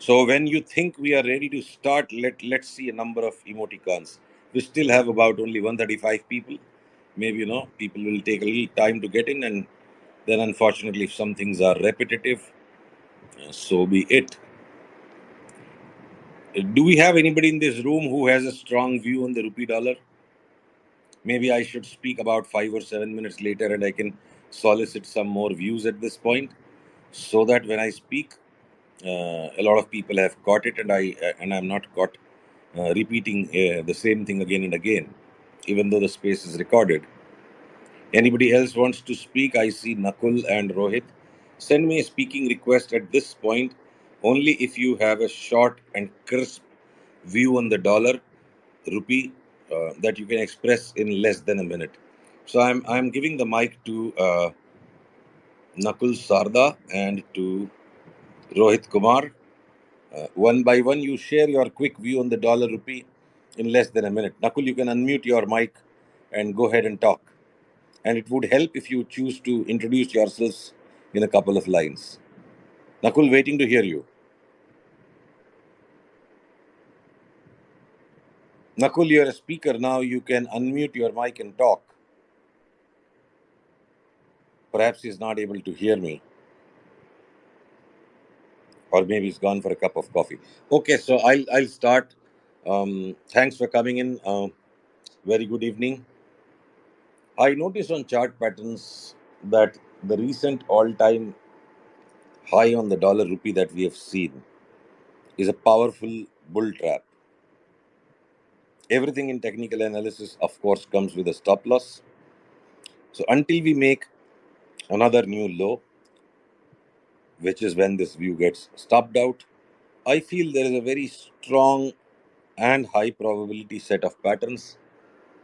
So when you think we are ready to start, let's see a number of emoticons. We still have about only 135 people. Maybe people will take a little time to get in, and then unfortunately, if some things are repetitive, so be it. Do we have anybody in this room who has a strong view on the rupee dollar? Maybe I should speak about 5 or 7 minutes later, and I can solicit some more views at this point, so that when I speak, a lot of people have got it, and I'm not caught repeating the same thing again and again, even though the space is recorded. Anybody else wants to speak? I see Nakul and Rohit. Send me a speaking request at this point only if you have a short and crisp view on the dollar rupee that you can express in less than a minute. So I'm giving the mic to Nakul Sarda and to Rohit Kumar. One by one, you share your quick view on the dollar rupee in less than a minute. Nakul, you can unmute your mic and go ahead and talk. And it would help if you choose to introduce yourselves in a couple of lines. Nakul, waiting to hear you. Nakul, you're a speaker now. You can unmute your mic and talk. Perhaps he's not able to hear me, or maybe he's gone for a cup of coffee. Okay, so I'll start. Thanks for coming in. Very good evening. I noticed on chart patterns that the recent all-time high on the dollar rupee that we have seen is a powerful bull trap. Everything in technical analysis, of course, comes with a stop loss. So until we make another new low, which is when this view gets stopped out, I feel there is a very strong and high probability set of patterns.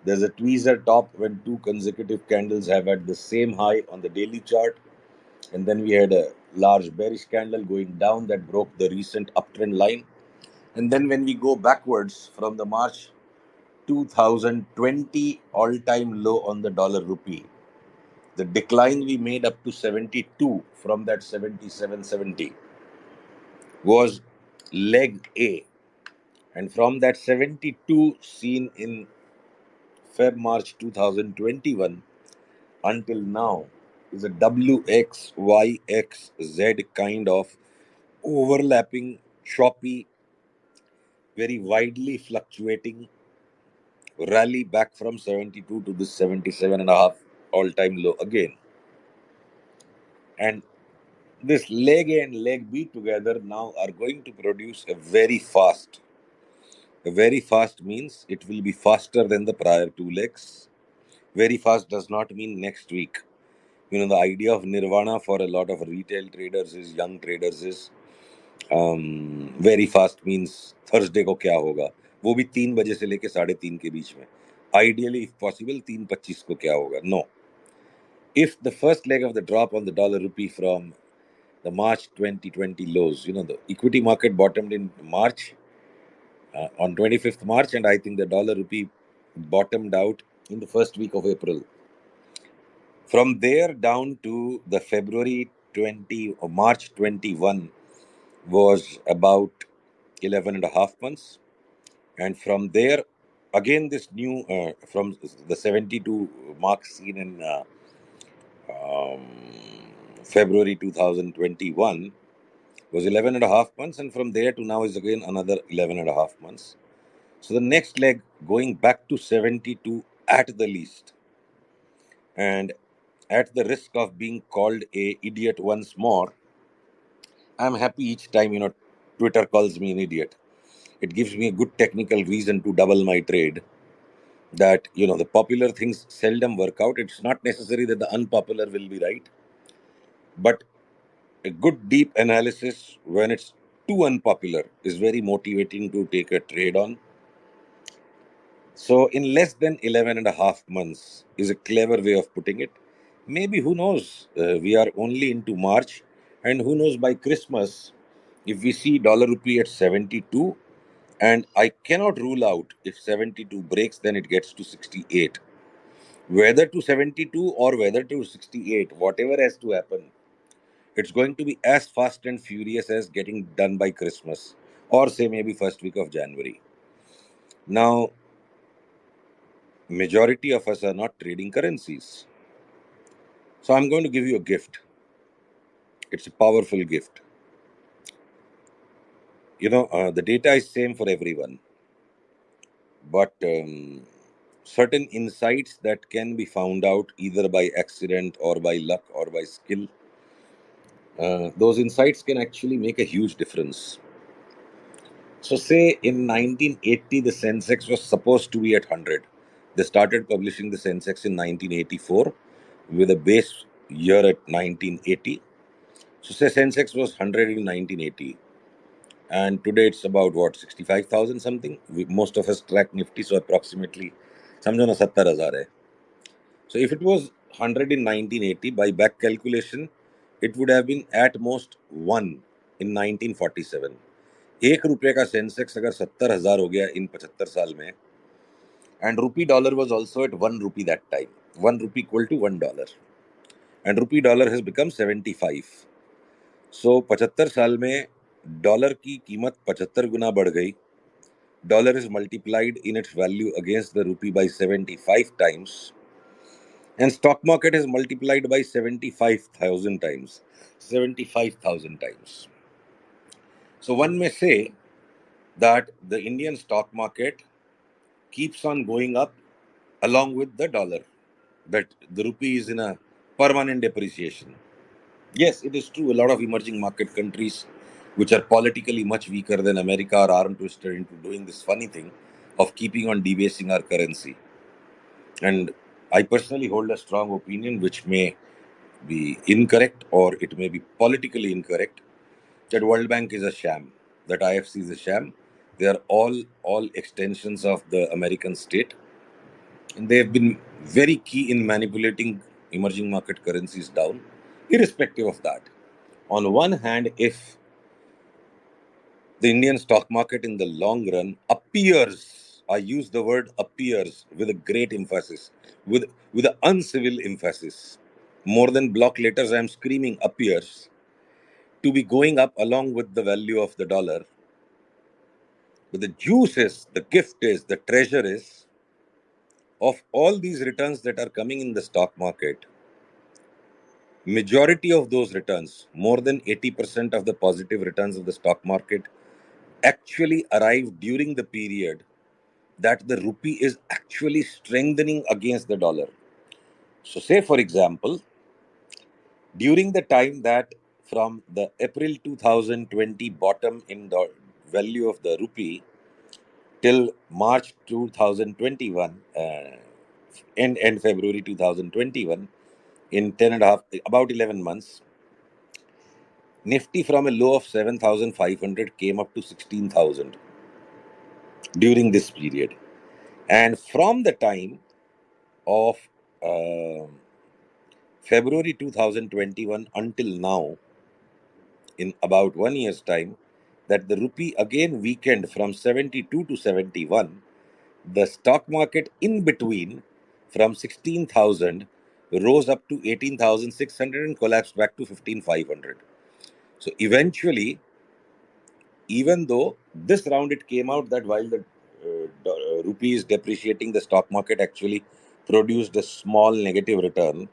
There's a tweezer top when two consecutive candles have had the same high on the daily chart, and then we had a large bearish candle going down that broke the recent uptrend line. And then when we go backwards from the March 2020 all-time low on the dollar rupee, the decline we made up to 72 from that 77.70 was leg A. And from that 72 seen in March 2021 until now is a WXYXZ kind of overlapping, choppy, very widely fluctuating rally back from 72 to this 77.5 all-time low again. And this leg A and leg B together now are going to produce a very fast. A very fast means it will be faster than the prior two legs. Very fast does not mean next week. The idea of nirvana for a lot of retail traders is, young traders is, very fast means Thursday को क्या होगा, वो भी 3 बजे से लेके 3:30 के बीच में. Ideally, if possible, 3:25 को क्या होगा. No. If the first leg of the drop on the dollar rupee from the March 2020 lows, the equity market bottomed in March, on 25th March, and I think the dollar rupee bottomed out in the first week of April. From there down to the February 20 or March 21 was about 11 and a half months. And from there, again, this new, from the 72 mark seen in um, February 2021 was 11 and a half months. And from there to now is again another 11 and a half months. So the next leg going back to 72 at the least. And at the risk of being called a idiot once more, I'm happy each time, Twitter calls me an idiot. It gives me a good technical reason to double my trade. That, the popular things seldom work out. It's not necessary that the unpopular will be right. But a good deep analysis, when it's too unpopular, is very motivating to take a trade on. So in less than 11 and a half months is a clever way of putting it. Maybe, who knows, we are only into March, and who knows, by Christmas, if we see dollar rupee at 72, and I cannot rule out if 72 breaks, then it gets to 68. Whether to 72 or whether to 68, whatever has to happen, It's going to be as fast and furious as getting done by Christmas, or say maybe first week of January. Now, majority of us are not trading currencies. So I'm going to give you a gift. It's a powerful gift. The data is same for everyone, but certain insights that can be found out either by accident or by luck or by skill, those insights can actually make a huge difference. So, say in 1980, the Sensex was supposed to be at 100. They started publishing the Sensex in 1984 with a base year at 1980. So, say Sensex was 100 in 1980. And today it's about what, 65,000 something. Most of us track Nifty, so approximately, समझो ना 70,000 है. So if it was 100 in 1980, by back calculation, it would have been at most 1 in 1947. ₹1 का Sensex अगर 70,000 हो गया इन 75 साल में, and rupee dollar was also at 1 rupee that time. 1 rupee equal to $1. And rupee dollar has become 75. So 75 साल में dollar की कीमत 75 गुना बढ़ गई. Dollar is multiplied in its value against the rupee by 75 times, and stock market is multiplied by 75,000 times. 75,000 times. So one may say that the Indian stock market keeps on going up along with the dollar, that the rupee is in a permanent depreciation. Yes, it is true. A lot of emerging market countries, which are politically much weaker than America, are arm twisted into doing this funny thing of keeping on debasing our currency. And I personally hold a strong opinion, which may be incorrect or it may be politically incorrect, that World Bank is a sham, that IFC is a sham. They are all extensions of the American state, and they have been very key in manipulating emerging market currencies down. Irrespective of that, on one hand, if the Indian stock market in the long run appears, I use the word appears with a great emphasis, with an uncivil emphasis. More than block letters, I am screaming appears to be going up along with the value of the dollar. But the juice is, the gift is, the treasure is, of all these returns that are coming in the stock market, majority of those returns, more than 80% of the positive returns of the stock market, actually arrive during the period that the rupee is actually strengthening against the dollar. So, say for example, during the time that from the April 2020 bottom in the value of the rupee till March 2021, end February 2021, in 10 and a half, about 11 months, Nifty from a low of 7,500 came up to 16,000 during this period. And from the time of uh, February 2021 until now, in about 1 year's time, that the rupee again weakened from 72 to 71, the stock market in between from 16,000 rose up to 18,600 and collapsed back to 15,500. So eventually, even though this round it came out that while the rupee is depreciating, the stock market actually produced a small negative return.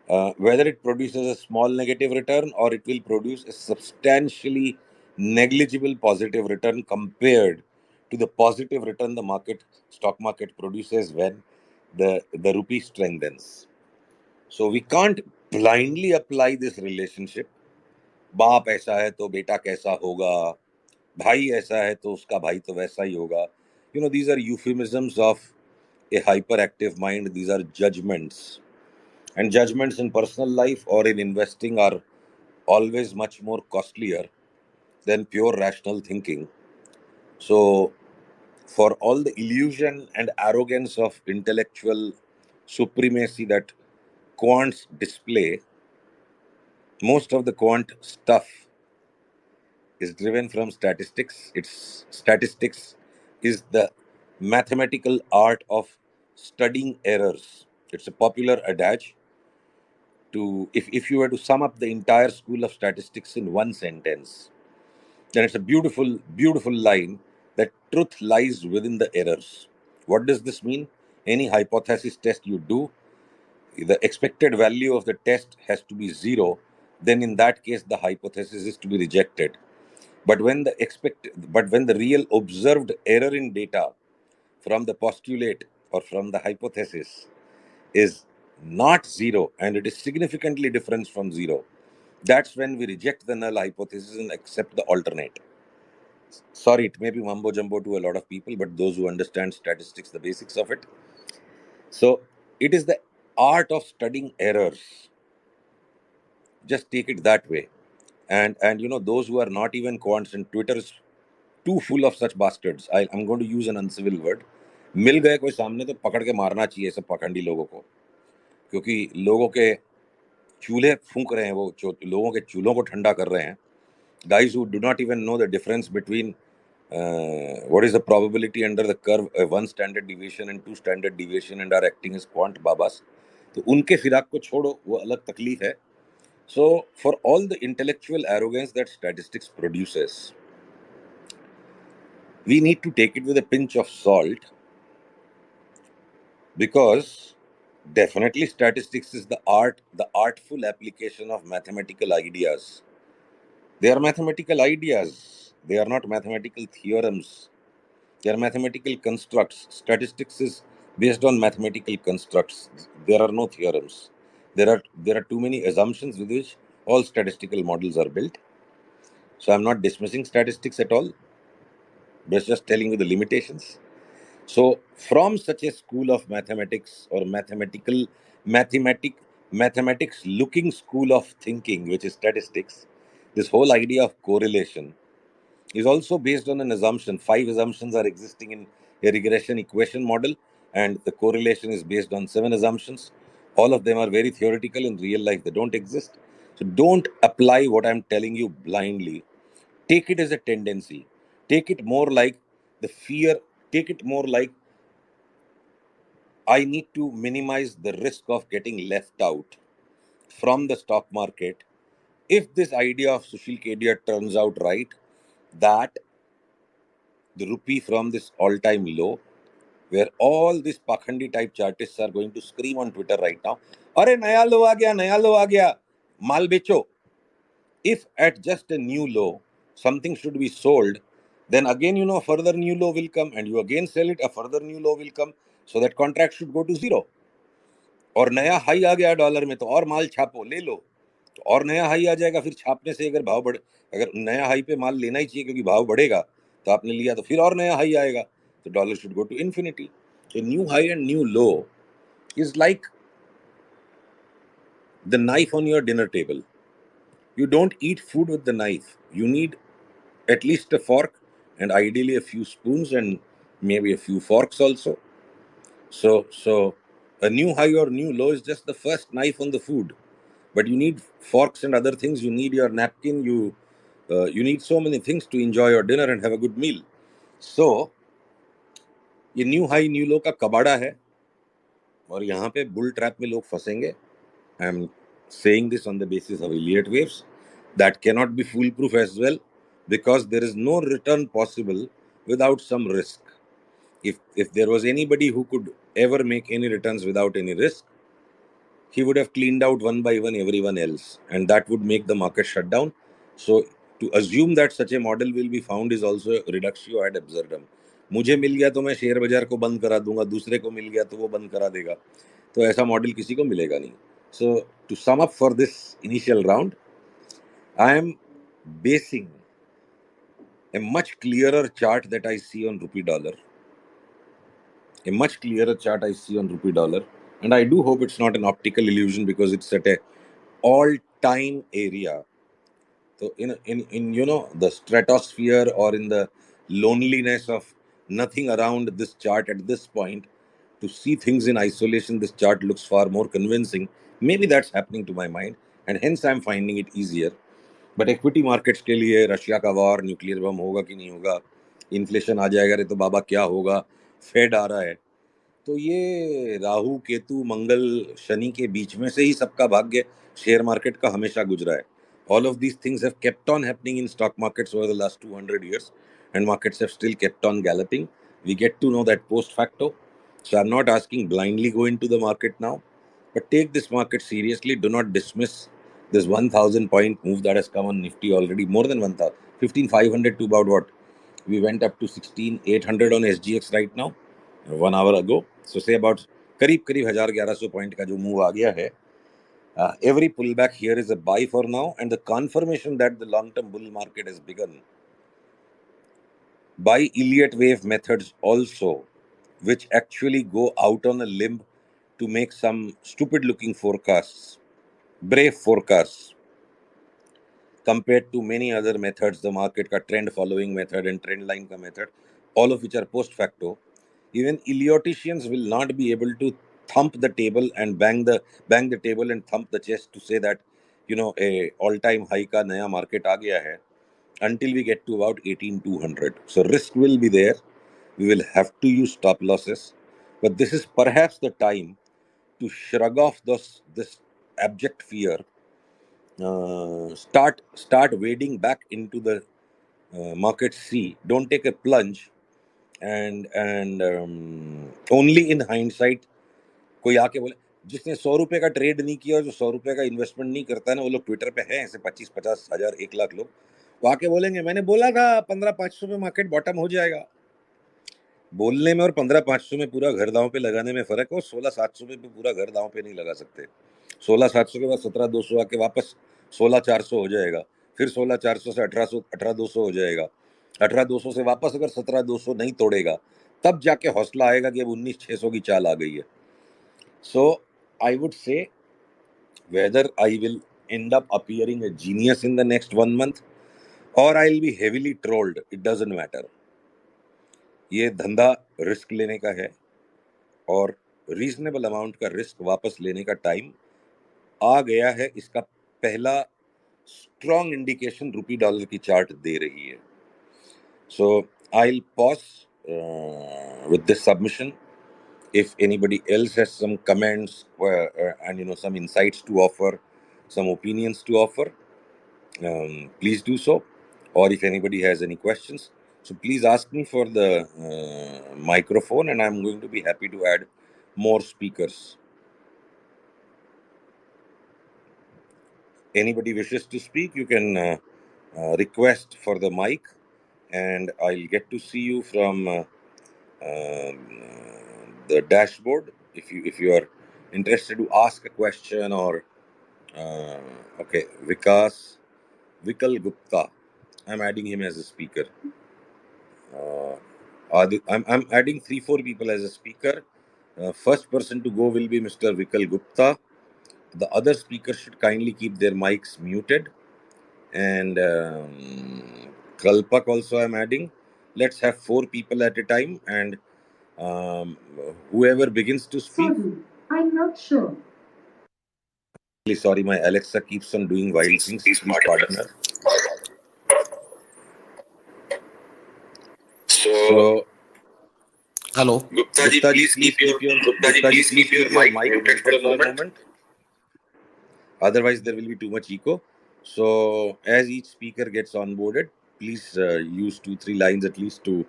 Whether it produces a small negative return or it will produce a substantially negligible positive return compared to the positive return the stock market produces when the rupee strengthens. So we can't blindly apply this relationship. बाप ऐसा है तो बेटा कैसा होगा, भाई ऐसा है तो उसका भाई तो वैसा ही होगा. These are euphemisms of a hyperactive mind. These are judgments. And judgments in personal life or in investing are always much more costlier than pure rational thinking. So, for all the illusion and arrogance of intellectual supremacy that quants display, most of the quant stuff is driven from statistics. It's statistics is the mathematical art of studying errors. It's a popular adage if you were to sum up the entire school of statistics in one sentence, then it's a beautiful, beautiful line that truth lies within the errors. What does this mean? Any hypothesis test you do, the expected value of the test has to be zero, then in that case the hypothesis is to be rejected. But when the real observed error in data from the postulate or from the hypothesis is not zero and it is significantly different from zero, that's when we reject the null hypothesis and accept the alternate. Sorry, it may be mumbo jumbo to a lot of people, but those who understand statistics, the basics of it. So it is the art of studying errors. Just take it that way. And those who are not even quants, and Twitter is too full of such bastards. I'm going to use an uncivil word. मिल गए कोई सामने तो पकड़ के मारना चाहिए सब पखंडी लोगों को, क्योंकि लोगों के चूल्हे फूंक रहे हैं, वो लोगों के चूल्हों को ठंडा कर रहे हैं. Guys who do not even know the difference between what is the probability under the curve, one standard deviation and two standard deviation, and are acting as quant babas. तो उनके फिराक को छोड़ो, वो अलग तकलीफ है. So for all the intellectual arrogance that statistics produces, we need to take it with a pinch of salt, because definitely statistics is the artful application of mathematical ideas. They are mathematical ideas. They are not mathematical theorems. They are mathematical constructs. Statistics is based on mathematical constructs. There are no theorems. There are too many assumptions with which all statistical models are built. So I'm not dismissing statistics at all, but just telling you the limitations. So from such a school of mathematics or mathematics looking school of thinking, which is statistics, this whole idea of correlation is also based on an assumption. 5 assumptions are existing in a regression equation model, and the correlation is based on 7 assumptions. All of them are very theoretical. In real life, they don't exist. So don't apply what I'm telling you blindly. Take it as a tendency. Take it more like the fear. Take it more like, I need to minimize the risk of getting left out from the stock market. If this idea of Sushil Kedia turns out right, that the rupee from this all-time low, where all these pakhandi type chartists are going to scream on Twitter right now, "Arey naya low aa gaya, naya low aa gaya, mal becho." If at just a new low, something should be sold, then again, further new low will come, and you again sell it, a further new low will come. So that contract should go to zero. और नया high आ गया dollar में, तो और माल छापो, ले लो, तो और नया हाई आ जाएगा. फिर छापने से अगर भाव बढ़े, अगर नया हाई पे माल लेना ही चाहिए क्योंकि भाव बढ़ेगा, तो आपने लिया, तो फिर और नया हाई आएगा, तो dollar should go to infinity. So new high and new low is like the knife on your dinner table. You don't eat food with the knife. You need at least a fork, and ideally a few spoons, and maybe a few forks also. So a new high or new low is just the first knife on the food. But you need forks and other things. You need your napkin. You need so many things to enjoy your dinner and have a good meal. So ये new high new लो का कबाड़ा है, और यहाँ पे bull trap में लोग फंसेंगे. I am saying this on the basis of Elliott waves that cannot be foolproof as well, because there is no return possible without some risk. If there was anybody who could ever make any returns without any risk, he would have cleaned out one by one everyone else, and that would make the market shut down. So to assume that such a model will be found is also reductio ad absurdum. मुझे मिल गया तो मैं share बाजार को बंद करा दूंगा, दूसरे को मिल गया तो वो बंद करा देगा, तो ऐसा मॉडल किसी को मिलेगा नहीं. So to sum up for this initial round, I am basing a much clearer chart that I see on rupee dollar, and I do hope it's not an optical illusion, because it's at a all-time area. So in the stratosphere, or in the loneliness of nothing around this chart at this point, to see things in isolation, this chart looks far more convincing. Maybe that's happening to my mind, and hence I'm finding it easier. But equity markets के लिए Russia का war, nuclear bomb होगा कि नहीं होगा, inflation आ जाएगा रे तो बाबा क्या होगा, फेड आ रहा है, तो ये राहु केतु मंगल शनि के बीच में से ही सबका भाग्य शेयर मार्केट का हमेशा गुजरा है. All of these things have kept on happening in stock markets over the last 200 years, and markets have still kept on galloping. We get to know that post facto. So I'm not asking blindly go into the market now, but take this market seriously. Do not dismiss this 1,000 point move that has come on Nifty already. More than 1,000, 15,500 to about what? We went up to 16,800 on SGX right now, 1 hour ago. So say about करीब करीब 1,000-1,100 point का जो move आ गया है. Every pullback here is a buy for now, and the confirmation that the long-term bull market has begun by Elliott wave methods also, which actually go out on a limb to make some stupid-looking forecasts, brave forecasts, compared to many other methods, the market ka trend following method and trend line ka method, all of which are post facto. Even Elliottians will not be able to thump the table and bang the table and thump the chest to say that, you know, a all-time high ka naya market aa gaya hai, until we get to about 18,200. So risk will be there. We will have to use stop losses, but this is perhaps the time to shrug off this abject fear. Start wading back into the market sea. Don't take a plunge, and only in hindsight कोई आके बोले जिसने 100 रुपए का trade नहीं किया और जो 100 रुपए का इन्वेस्टमेंट नहीं करता है ना, वो लोग ट्विटर पे हैं ऐसे 25-50 हजार 1 लाख लोग, वो आके बोलेंगे मैंने बोला था 15,500 पे मार्केट बॉटम हो जाएगा. बोलने में और 15,500 में पूरा घर दांव पे लगाने में फर्क है. और 16,700 में भी पूरा घर दांव पे नहीं लगा सकते. 16,700 के बाद 17,200 आके वापस 16,400 हो जाएगा. फिर 16,400 से 18,200 हो जाएगा. 18,200 से वापस अगर 17,200 नहीं तोड़ेगा, तब जाके हौसला आएगा कि अब 19,600 की चाल आ गई है. So I would say whether I will end up appearing a genius in the next 1 month or I'll be heavily trolled, it doesn't matter. ये धंधा रिस्क लेने का है और रीजनेबल अमाउंट का रिस्क वापस लेने का टाइम आ गया है. इसका पहला स्ट्रॉन्ग इंडिकेशन रुपी डॉलर की चार्ट दे रही है. So I will pause with this submission. If anybody else has some comments and some insights to offer, some opinions to offer, please do so. Or if anybody has any questions, so please ask me for the microphone, and I'm going to be happy to add more speakers. Anybody wishes to speak, you can request for the mic, and I'll get to see you from the dashboard. If you are interested to ask a question or okay, Vikal Gupta, I'm adding him as a speaker. I'm adding 3-4 people as a speaker. First person to go will be Mr. Vikal Gupta. The other speakers should kindly keep their mics muted. And Kalpak also I'm adding. Let's have 4 people at a time, and whoever begins to speak. Sorry, I'm not sure. Sorry, my Alexa keeps on doing wild things. Please pardon her. So, hello. Gupta ji, please keep your mic muted for a moment. Otherwise, there will be too much echo. So, as each speaker gets onboarded, please use 2-3 lines at least to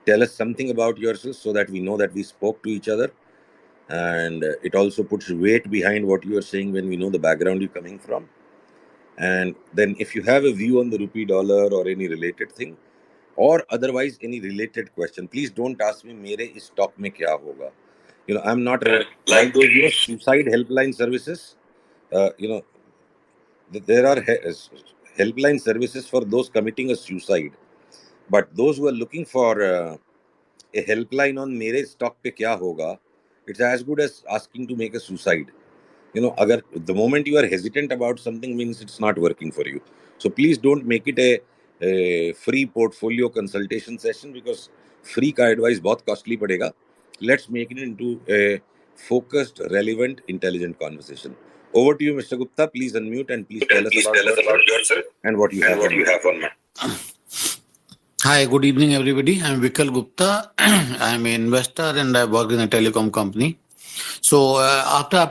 tell us something about yourself, so that we know that we spoke to each other. And it also puts weight behind what you are saying when we know the background you're coming from. And then if you have a view on the rupee dollar or any related thing, or otherwise any related question, please don't ask me मेरे इस stock में क्या होगा. I'm not like those suicide helpline services. There are helpline services for those committing a suicide, but those who are looking for a helpline on मेरे stock पे क्या होगा, it's as good as asking to make a suicide. Agar the moment you are hesitant about something means it's not working for you. So please don't make it a free portfolio consultation session, because free का advice बहुत costly पड़ेगा. Let's make it into a focused, relevant, intelligent conversation. Over to you, Mr. Gupta. Please unmute and please tell us about yourself and what you have on mind. Hi, good evening, everybody. I'm Vikal Gupta. I'm an investor and I work in a telecom company. So after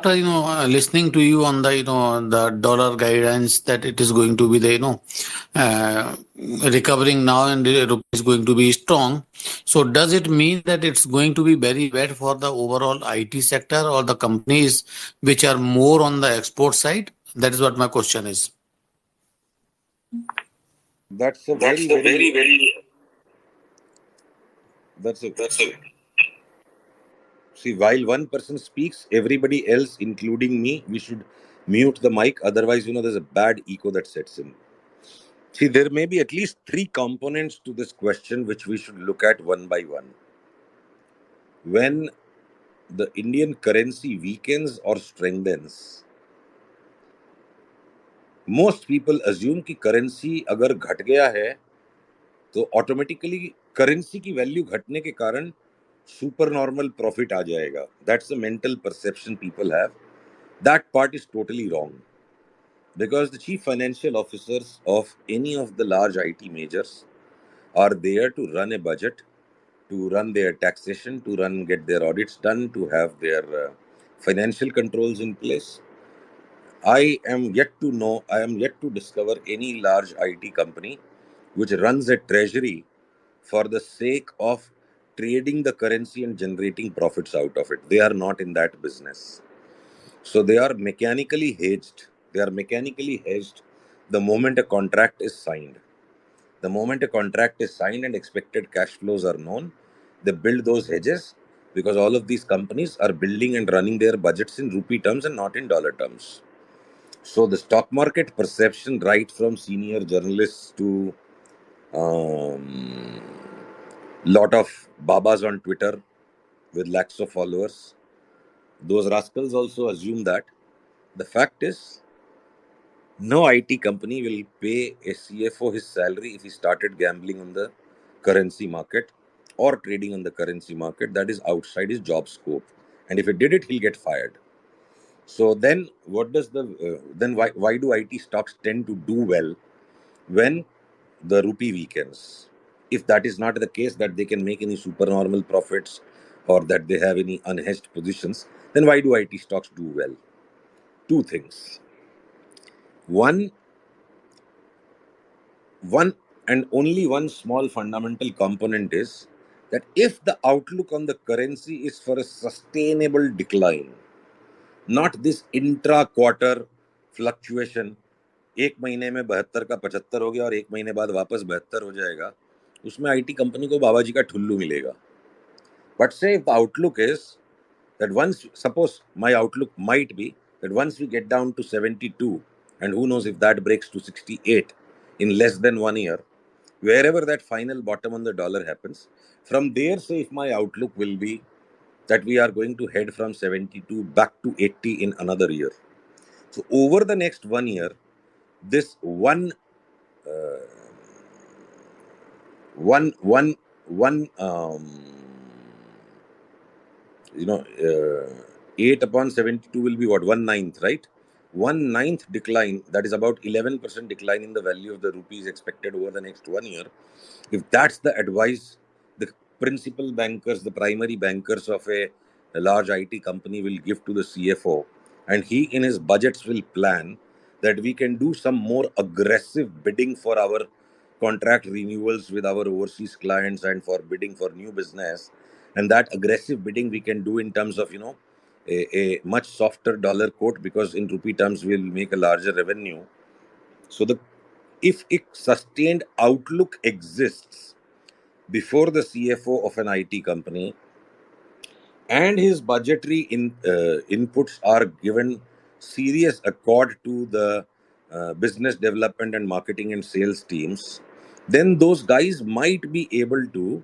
listening to you on the the dollar guidance that it is going to be the uh, recovering now and the rupee is going to be strong. So does it mean that it's going to be very bad for the overall IT sector or the companies which are more on the export side? That is what my question is. That's a That's very, the very, very, very, that's a, that's a see, while one person speaks, everybody else, including me, we should mute the mic. Otherwise, there's a bad echo that sets in. See, there may be at least three components to this question which we should look at one by one. When the Indian currency weakens or strengthens, most people assume कि currency अगर घट गया है तो automatically currency की value घटने के कारण सुपर नॉर्मल प्रॉफिट आ जाएगा. That's a mental perception people have. That part is totally wrong because the chief financial officers of any of the large IT majors are there to run a budget, to run their taxation, to get their audits done, to have their financial controls in place. I am yet to discover any large IT company which runs a treasury for the sake of trading the currency and generating profits out of it. They are not in that business. So they are mechanically hedged. They are mechanically hedged the moment a contract is signed. The moment a contract is signed and expected cash flows are known, they build those hedges because all of these companies are building and running their budgets in rupee terms and not in dollar terms. So the stock market perception, right from senior journalists to um, lot of babas on Twitter with lakhs of followers, those rascals also assume that. The fact is, no IT company will pay a CFO his salary if he started gambling on the currency market or trading on the currency market. That is outside his job scope. And if he did it, he'll get fired. So then, what does the then why do IT stocks tend to do well when the rupee weakens? If that is not the case, that they can make any supernormal profits or that they have any unhedged positions, then why do IT stocks do well? Two things. One, one and only one small fundamental component is that if the outlook on the currency is for a sustainable decline, not this intra quarter fluctuation, एक महीने में 72 का 75 हो गया और एक महीने बाद वापस 72 हो जाएगा, उसमें आईटी कंपनी को बाबा जी का ठुल्लू मिलेगा. But say if the outlook is that once, suppose my outlook might be that once we get down to 72, and who knows if that breaks to 68 in less than 1 year, wherever that final bottom on the dollar happens, from there, say if my outlook will be that we are going to head from 72 back to 80 in another year. So over the next 1 year, this one one one 8 upon 72 will be what, 1/9, right? 1/9 decline, that is about 11% decline in the value of the rupee is expected over the next 1 year. If that's the advice the principal bankers, the primary bankers of a large IT company will give to the CFO, and he in his budgets will plan that we can do some more aggressive bidding for our contract renewals with our overseas clients and for bidding for new business, and that aggressive bidding we can do in terms of a much softer dollar quote, because in rupee terms we'll make a larger revenue. So the if a sustained outlook exists before the CFO of an IT company and his budgetary inputs are given serious accord to the business development and marketing and sales teams, then those guys might be able to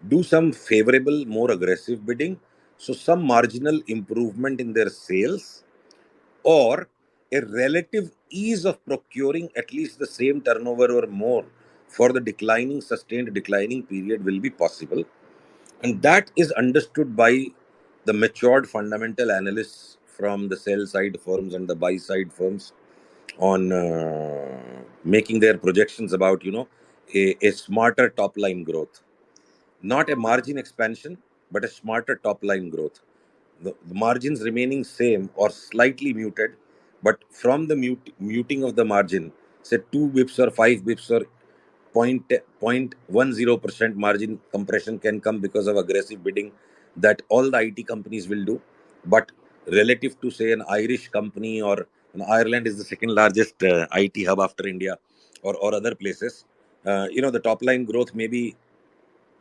do some favorable, more aggressive bidding. So, some marginal improvement in their sales or a relative ease of procuring at least the same turnover or more for the sustained declining period will be possible. And that is understood by the matured fundamental analysts from the sell side firms and the buy side firms on making their projections about a smarter top line growth, not a margin expansion, but a smarter top line growth. The margins remaining same or slightly muted, but from the muting of the margin, say 2 bips or 5 bips or 0.10% margin compression can come because of aggressive bidding that all the IT companies will do. But relative to, say, an Irish company, or Ireland is the second largest IT hub after India, or other places, the top line growth may be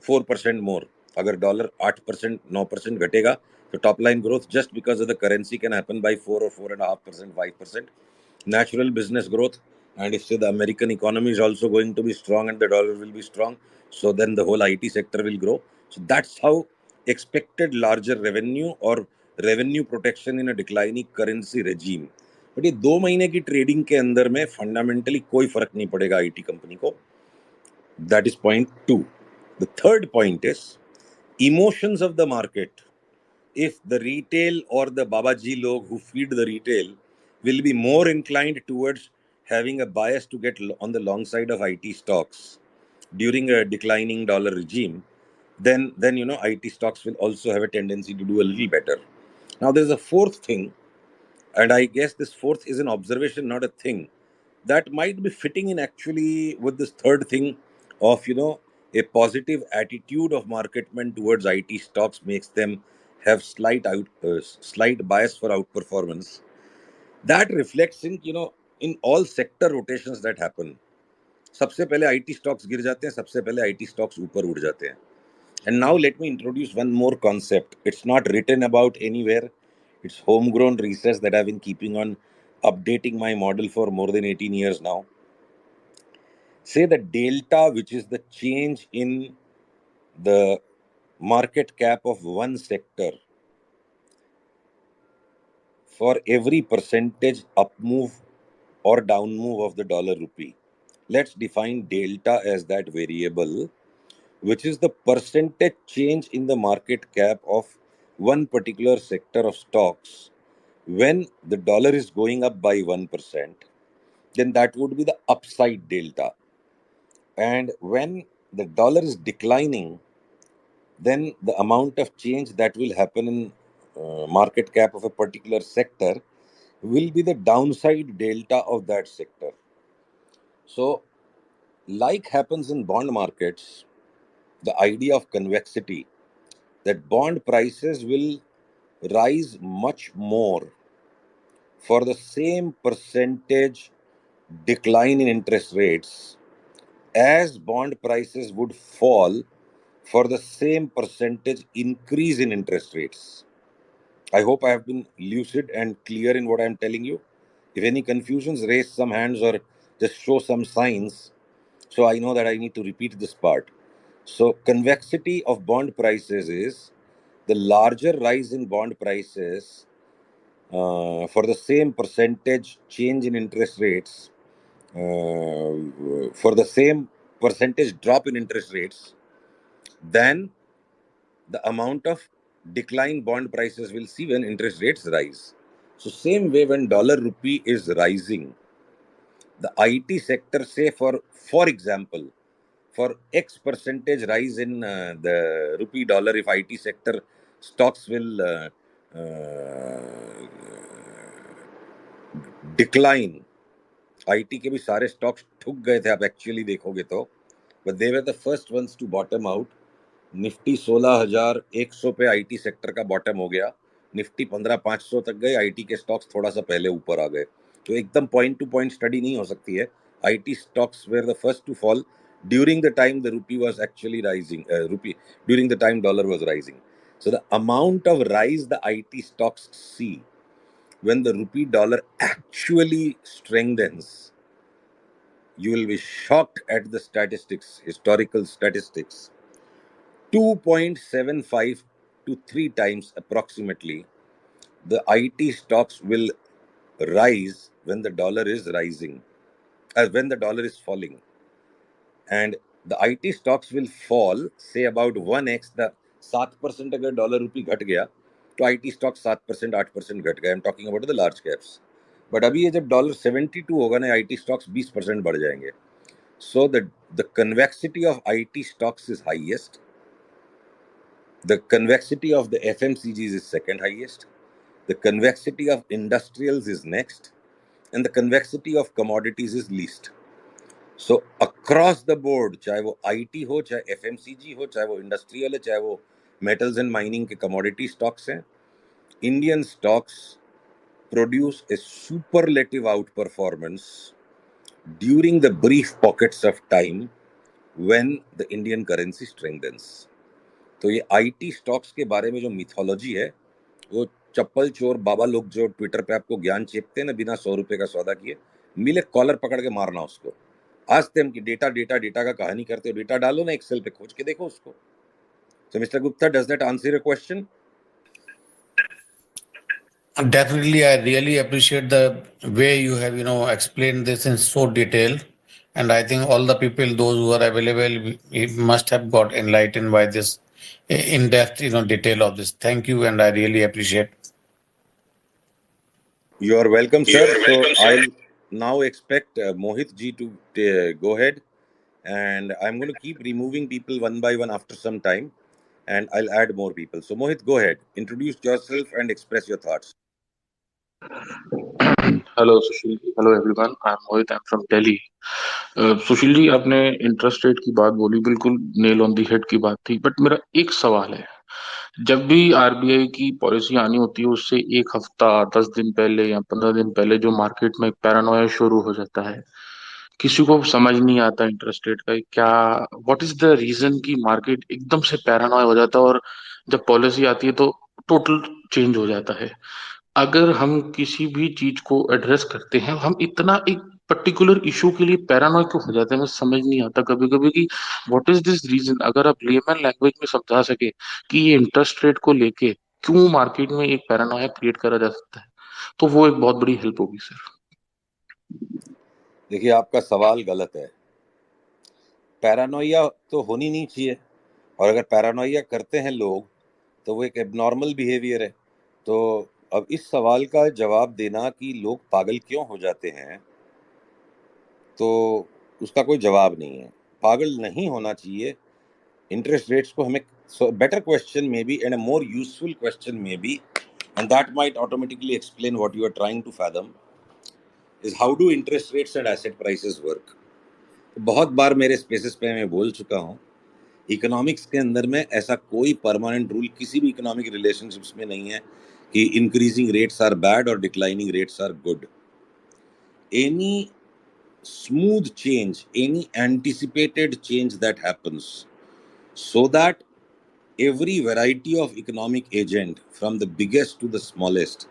4% more. अगर dollar 8% 9% घटेगा तो top line growth just because of the currency can happen by 4 or 4.5%, 5%. Natural business growth, and if say the American economy is also going to be strong and the dollar will be strong, so then the whole IT sector will grow. So that's how expected larger revenue or revenue protection in a declining currency regime. But ये 2 महीने की trading के अंदर में fundamentally कोई फर्क नहीं पड़ेगा आईटी कंपनी को. That is point 2. The third point is emotions of the market. If the retail or the Babaji log who feed the retail will be more inclined towards having a bias to get on the long side of IT stocks during a declining dollar regime, then IT stocks will also have a tendency to do a little better. Now there's a fourth thing, and I guess this fourth is an observation, not a thing, that might be fitting in actually with this third thing of a positive attitude of marketmen towards IT stocks makes them have slight bias for outperformance. That reflects in all sector rotations that happen. सबसे पहले IT stocks गिर जाते हैं, सबसे पहले IT stocks ऊपर उड़ जाते हैं. And now let me introduce one more concept. It's not written about anywhere. It's homegrown research that I've been keeping on updating my model for more than 18 years now. Say the delta, which is the change in the market cap of one sector for every percentage up move or down move of the dollar rupee. Let's define delta as that variable, which is the percentage change in the market cap of one particular sector of stocks. When the dollar is going up by 1%, then that would be the upside delta. And when the dollar is declining, then the amount of change that will happen in market cap of a particular sector will be the downside delta of that sector. So, like happens in bond markets, the idea of convexity, that bond prices will rise much more for the same percentage decline in interest rates as bond prices would fall for the same percentage increase in interest rates. I hope I have been lucid and clear in what I am telling you. If any confusions, raise some hands or just show some signs so I know that I need to repeat this part. So, convexity of bond prices is the larger rise in bond prices for the same percentage change in interest rates, for the same percentage drop in interest rates, than the amount of decline bond prices will see when interest rates rise. So, same way when dollar rupee is rising, the IT sector, say for example, for X percentage rise in the rupee dollar, if IT sector stocks will decline, IT के भी सारे stocks ठुक गए थे आप actually देखोगे तो, but they were the first ones to bottom out. Nifty 16,100 पे आईटी सेक्टर का बॉटम हो गया, निफ्टी 15,500 तक गए, आईटी के स्टॉक्स थोड़ा सा पहले ऊपर आ गए. तो एकदम पॉइंट टू पॉइंट स्टडी नहीं हो सकती है. IT stocks were the first to fall during the time the rupee was actually rising, during the time dollar was rising. So the amount of rise the IT stocks see when the rupee dollar actually strengthens, you will be shocked at the statistics, historical statistics. 2.75 to 3 times approximately the IT stocks will rise when the dollar is rising, when the dollar is falling. And the IT stocks will fall, say about 1x. The 7% अगर dollar rupee घट गया तो IT stocks 7% 8% घट गए. I am talking about the large caps. But अभी ये जब $72 होगा ना, IT stocks 20% बढ़ जाएंगे. So the convexity of IT stocks is highest. The convexity of the FMCGs is second highest. The convexity of industrials is next. And the convexity of commodities is least. So across the board, चाहे वो IT हो, चाहे FMCG हो, चाहे वो industrial है, चाहे वो metals and mining के commodity stocks हैं, Indian stocks produce a superlative outperformance during the brief pockets of time when the Indian currency strengthens. तो ये IT stocks के बारे में जो mythology है, वो चप्पल चोर बाबा लोग जो ट्विटर पे आपको ज्ञान चेपते हैं ना बिना 100 रुपए का सौदा किए, मिले कॉलर पकड़ के मारना उसको। आज तक की डेटा डेटा डेटा का कहानी करते हो, डेटा डालो ना एक्सेल पे, खोज के देखो उसको। So Mr. Gupta, does that answer your question? Definitely, I really appreciate the way you have, explained this in so detail. And I think all the people, those who are available, must have got enlightened by this in-depth, detail of this. Thank you, and I really appreciate. You are welcome, You sir. are So welcome, sir. I'll now expect Mohit ji to go ahead, and I'm going to keep removing people one by one after some time, and I'll add more people. So Mohit, go ahead, introduce yourself and express your thoughts. Hello Sushil ji, hello everyone, I am Mohit, I am from Delhi. Sushil ji, आपने interest rate की बात बोली, बिल्कुल nail on the head की बात थी। But मेरा एक सवाल है, जब भी आरबीआई की पॉलिसी आनी होती है उससे एक हफ्ता 10 दिन पहले या 15 दिन पहले जो मार्केट में एक पैरानोया शुरू हो जाता है, किसी को समझ नहीं आता इंटरेस्ट रेट का क्या, व्हाट इज द रीजन कि मार्केट एकदम से पैरानोया हो जाता है और जब पॉलिसी आती है तो टोटल चेंज हो जाता है। अगर हम किसी भी चीज को एड्रेस करते हैं, हम इतना एक पर्टिकुलर इशू के लिए पैरानॉइड क्यों हो जाते हैं, मुझे समझ नहीं आता कभी कभी कि व्हाट इज दिस रीजन। अगर आप लेमन लैंग्वेज में समझा सके कि ये इंटरेस्ट रेट को लेके क्यों मार्केट में एक पैरानॉया क्रिएट करा जा सकता है, तो वो एक बहुत बड़ी हेल्प होगी सर। देखिए, आपका सवाल गलत है। पैरानोइया तो होनी नहीं चाहिए, और अगर पैरानोइया करते हैं लोग तो वो एक एबनॉर्मल बिहेवियर है। तो अब इस सवाल का जवाब देना कि लोग पागल क्यों हो जाते हैं, तो उसका कोई जवाब नहीं है। पागल नहीं होना चाहिए। इंटरेस्ट रेट्स को हमें बेटर क्वेश्चन में be and a more useful question में be, and that might automatically explain what you are trying to fathom, is how do interest rates and asset prices work. बहुत बार मेरे spaces पे मैं बोल चुका हूँ, इकोनॉमिक्स के अंदर में ऐसा कोई परमानेंट रूल किसी भी इकोनॉमिक रिलेशनशिप्स में नहीं है कि इंक्रीजिंग रेट्स आर बैड और declining rates are good. Any smooth change, any anticipated change that happens, so that every variety of economic agent, from the biggest to the smallest,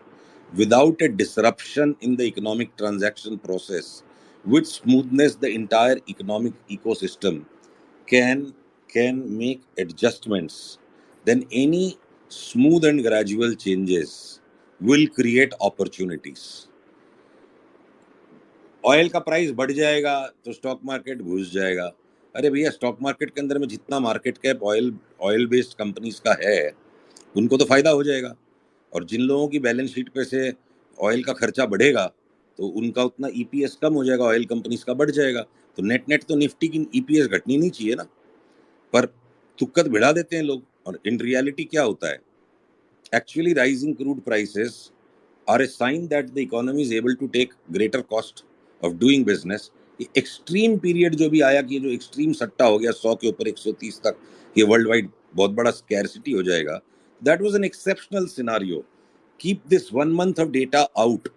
without a disruption in the economic transaction process, with smoothness, the entire economic ecosystem can make adjustments. Then any smooth and gradual changes will create opportunities. Oil का price बढ़ जाएगा तो stock market घुस जाएगा। अरे भैया, stock market के अंदर में जितना market cap oil based companies का है, उनको तो फायदा हो जाएगा, और जिन लोगों की बैलेंस शीट पे से ऑयल का खर्चा बढ़ेगा तो उनका उतना ईपीएस कम हो जाएगा, ऑयल कंपनीज का बढ़ जाएगा। तो नेट नेट तो निफ्टी की ईपीएस घटनी नहीं चाहिए ना, पर तुक्कत भिड़ा देते हैं लोग। और इन रियलिटी क्या होता है, actually rising crude prices are a sign that the economy is able to take greater cost of doing business. ये एक्सट्रीम पीरियड जो भी आया कि जो एक्सट्रीम सट्टा हो गया 100 के ऊपर 130 तक, ये वर्ल्ड वाइड बहुत बड़ा स्कैरसिटी हो जाएगा, that was an exceptional scenario. Keep this 1 month of data out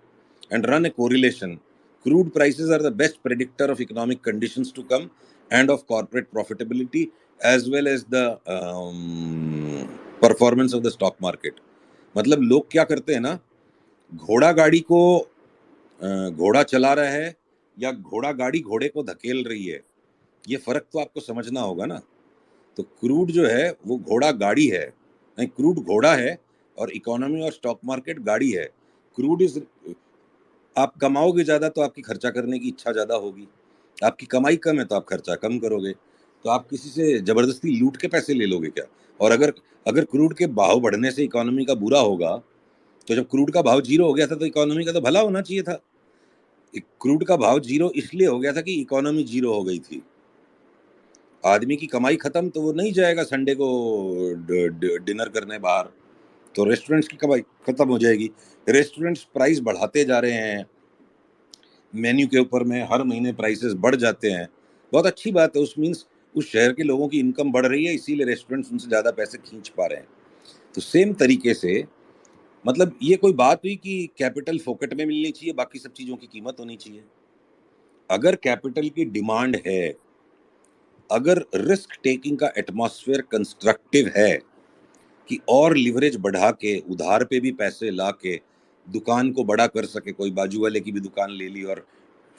and run a correlation. Crude prices are the best predictor of economic conditions to come and of corporate profitability as well as the performance of the stock market. मतलब लोग क्या करते हैं ना, घोड़ा गाड़ी को घोड़ा चला रहा है या घोड़ा गाड़ी घोड़े को धकेल रही है, ये फर्क तो आपको समझना होगा ना। तो क्रूड जो है वो घोड़ा गाड़ी है, नहीं, क्रूड घोड़ा है और इकोनॉमी और स्टॉक मार्केट गाड़ी है। क्रूड इज, आप कमाओगे ज्यादा तो आपकी खर्चा करने की इच्छा ज्यादा होगी, आपकी कमाई कम है तो आप खर्चा कम करोगे, तो आप किसी से जबरदस्ती लूट के पैसे ले लोगे क्या। और अगर अगर क्रूड के भाव बढ़ने से इकोनॉमी का बुरा होगा, तो जब क्रूड का भाव जीरो हो गया था तो इकोनॉमी का तो भला होना चाहिए था। क्रूड का भाव जीरो इसलिए हो गया था कि इकोनॉमी जीरो हो गई थी। आदमी की कमाई खत्म तो वो नहीं जाएगा संडे को डिनर करने बाहर, तो रेस्टोरेंट्स की कमाई खत्म हो जाएगी। रेस्टोरेंट्स प्राइस बढ़ाते जा रहे हैं, मेन्यू के ऊपर में हर महीने प्राइसेस बढ़ जाते हैं। बहुत अच्छी बात है, उस मीन्स उस शहर के लोगों की इनकम बढ़ रही है, इसीलिए रेस्टोरेंट्स उनसे ज़्यादा पैसे खींच पा रहे हैं। तो सेम तरीके से मतलब ये कोई बात हुई कि कैपिटल फोकट में मिलनी चाहिए, बाकी सब चीज़ों की कीमत होनी चाहिए। अगर कैपिटल की डिमांड है, अगर रिस्क टेकिंग का एटमॉस्फेयर कंस्ट्रक्टिव है कि और लिवरेज बढ़ा के उधार पे भी पैसे ला के दुकान को बड़ा कर सके, कोई बाजू वाले की भी दुकान ले ली और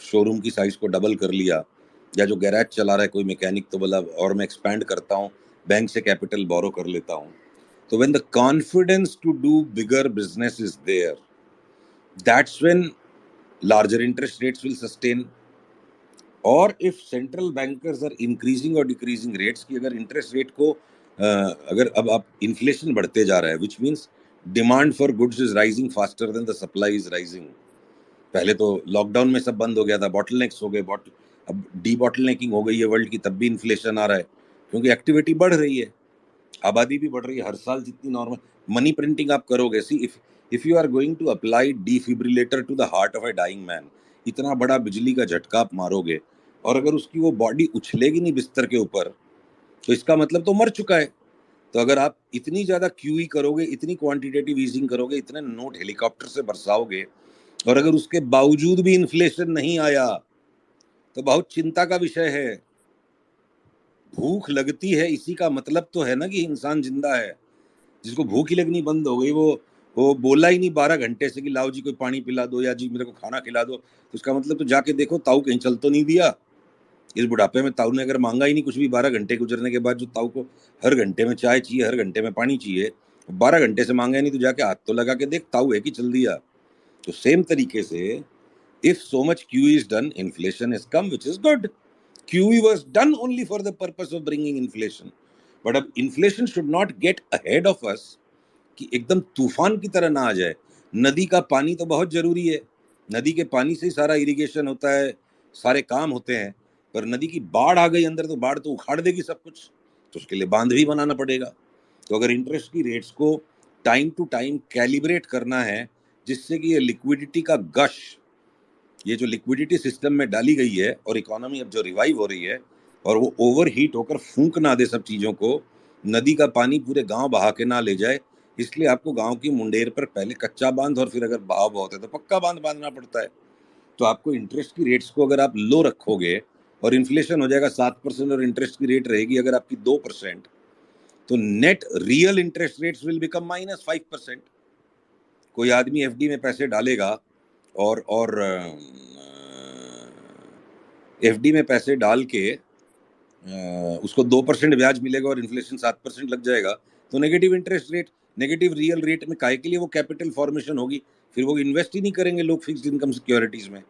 शोरूम की साइज को डबल कर लिया, या जो गैराज चला रहा है कोई मैकेनिक, तो बोला और मैं एक्सपैंड करता हूँ, बैंक से कैपिटल बोरो कर लेता हूँ। तो when the confidence to do bigger business is there, that's when larger interest rates will sustain. और if central bankers are increasing or decreasing rates, कि अगर इंटरेस्ट रेट को अगर अब आप इन्फ्लेशन बढ़ते जा रहा है, which means demand for goods is rising faster than the supply is rising. पहले तो लॉकडाउन में सब बंद हो गया था, बॉटलनेक्स हो गए, अब डी बॉटलनेकिंग हो गई है वर्ल्ड की, तब भी इन्फ्लेशन आ रहा है क्योंकि एक्टिविटी बढ़ रही है, आबादी भी बढ़ रही है। हर साल जितनी नॉर्मल मनी प्रिंटिंग आप करोगे, see if you are going to apply defibrillator to the heart of a dying man, इतना बड़ा बिजली का झटका आप मारोगे और अगर उसकी वो बॉडी उछलेगी नहीं बिस्तर के ऊपर, तो इसका मतलब तो मर चुका है। तो अगर आप इतनी ज्यादा क्यूई करोगे, इतनी क्वांटिटेटिव ईजिंग करोगे, इतने नोट हेलीकॉप्टर से बरसाओगे, और अगर उसके बावजूद भी इन्फ्लेशन नहीं आया, तो बहुत चिंता का विषय है। भूख लगती है, इसी का मतलब तो है ना कि इंसान जिंदा है। जिसको भूख ही लगनी बंद हो गई, वो बोला ही नहीं 12 घंटे से कि लाओ जी कोई पानी पिला दो या जी मेरे को खाना खिला दो, तो उसका मतलब तो जाके देखो ताऊ कहीं चल तो नहीं दिया। इस बुढ़ापे में ताऊ ने अगर मांगा ही नहीं कुछ भी 12 घंटे गुजरने के बाद, जो ताऊ को हर घंटे में चाय चाहिए, हर घंटे में पानी चाहिए, 12 घंटे से मांगा ही नहीं, तो जाके हाथ तो लगा के देख ताऊ है कि चल दिया। तो सेम तरीके से if so much QE is done, inflation has come, which is good. QE was done only for the purpose of bringing inflation. But अब inflation should not get ahead of us कि एकदम तूफान की तरह ना आ जाए। नदी का पानी तो बहुत जरूरी है, नदी के पानी से ही सारा इरिगेशन होता है, सारे काम होते हैं। पर नदी की बाढ़ आ गई अंदर, तो बाढ़ तो उखाड़ देगी सब कुछ, तो उसके लिए बांध भी बनाना पड़ेगा। तो अगर इंटरेस्ट की रेट्स को टाइम टू टाइम कैलिब्रेट करना है, जिससे कि ये लिक्विडिटी का गश, ये जो लिक्विडिटी सिस्टम में डाली गई है और इकोनॉमी अब जो रिवाइव हो रही है, और वो ओवर हीट होकर फूंक ना दे सब चीज़ों को, नदी का पानी पूरे गांव बहा के ना ले जाए, इसलिए आपको गांव की मुंडेर पर पहले कच्चा बांध और फिर अगर बहाव बहुत है तो पक्का बांध बांधना पड़ता है। तो आपको इंटरेस्ट की रेट्स को अगर आप लो रखोगे और इन्फ्लेशन हो जाएगा 7% और इंटरेस्ट की रेट रहेगी अगर आपकी 2%, तो net real interest rates will become -5%। कोई आदमी एफडी में पैसे डालेगा और एफडी में पैसे डाल के उसको 2% ब्याज मिलेगा और इन्फ्लेशन 7% लग जाएगा, तो negative interest rate, negative real rate में काहे के लिए वो कैपिटल फॉर्मेशन होगी, फिर वो इन्वेस्ट ही नहीं करेंगे लोग फिक्स्ड इनकम सिक्योरिटीज में।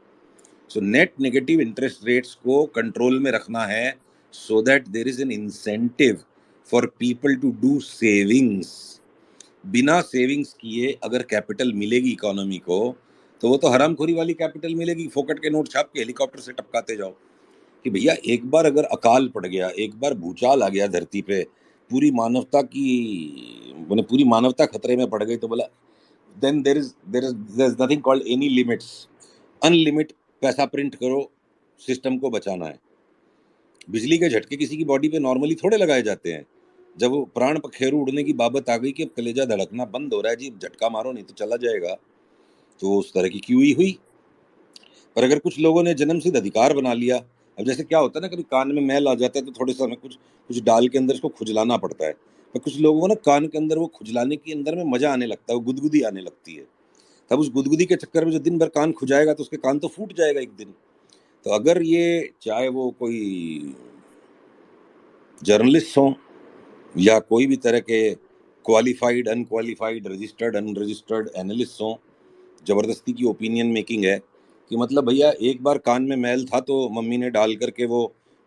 So net negative interest rates को कंट्रोल में रखना है, so that there is an incentive for people to do savings. बिना सेविंग्स किए अगर कैपिटल मिलेगी इकोनॉमी को, तो वो तो हरामखोरी वाली कैपिटल मिलेगी, फोकट के नोट छाप के हेलीकॉप्टर से टपकाते जाओ। कि भैया एक बार अगर अकाल पड़ गया, एक बार भूचाल आ गया धरती पे, पूरी मानवता की पूरी मानवता खतरे में पड़ गई, तो बोला then there is nothing called any limits. Unlimit पैसा प्रिंट करो, सिस्टम को बचाना है। बिजली के झटके किसी की बॉडी पे नॉर्मली थोड़े लगाए जाते हैं। जब वो प्राण पखेरु उड़ने की बाबत आ गई कि अब कलेजा धड़कना बंद हो रहा है जी, झटका मारो नहीं तो चला जाएगा, तो उस तरह की क्यूई हुई। पर अगर कुछ लोगों ने जन्मसिद्ध अधिकार बना लिया, अब जैसे क्या होता है ना, कभी कान में मैल आ जाता है तो थोड़े सा हमें कुछ कुछ डाल के अंदर इसको खुजलाना पड़ता है, पर कुछ लोगों को ना कान के अंदर वो खुजलाने के अंदर में मजा आने लगता है, वो गुदगुदी आने लगती है। तब उस गुदगुदी के चक्कर में जो दिन भर कान खुजाएगा तो उसके कान तो फूट जाएगा एक दिन। तो अगर ये चाहे वो कोई जर्नलिस्ट हों या कोई भी तरह के qualified unqualified registered unregistered analyst हों, जबरदस्ती की ओपिनियन मेकिंग है कि मतलब भैया एक बार कान में मैल था तो मम्मी ने डाल करके वो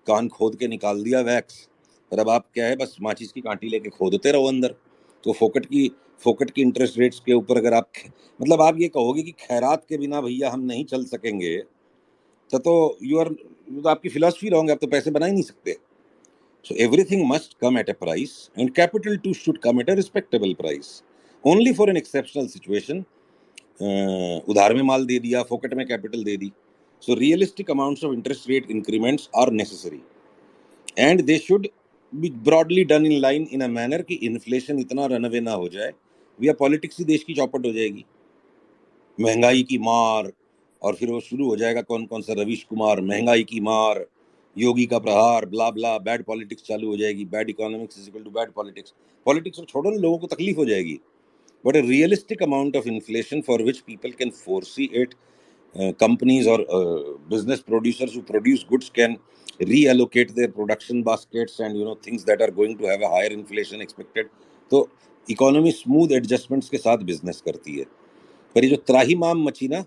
कान खोद के निकाल दिया वैक्स, पर अब आप क्या है बस माचिस की कांटी लेके खोदते रहो अंदर। तो फोकट की इंटरेस्ट रेट्स के ऊपर अगर आप मतलब आप ये कहोगे कि खैरात के बिना भैया हम नहीं चल सकेंगे, तो तो आपकी फिलॉसफी रॉन्ग है, आप तो पैसे बना ही नहीं सकते. So everything must come at a price, and capital too should come at a respectable price. Only for an exceptional situation, उधार में माल दे दिया, फोकट में capital they the. So realistic amounts of interest rate increments are necessary, and they should be broadly done in line in a manner कि inflation इतना runaway ना हो जाए, या पॉलिटिक्स ही देश की चौपट हो जाएगी. महंगाई की मार, और फिर वो शुरू हो जाएगा कौन कौन सा रवीश कुमार, महंगाई की मार, योगी का प्रहार, ब्ला ब्ला, बैड पॉलिटिक्स चालू हो जाएगी. Bad economics is equal to bad politics. Politics छोड़ो ना, लोगों को तकलीफ हो जाएगी. But a realistic amount of inflation for which people can foresee it, companies or business producers who produce goods can reallocate their production baskets, and things that are going to have a higher inflation expected. तो economy smooth adjustments के साथ business करती है. पर ये जो त्राहीमाम मची ना,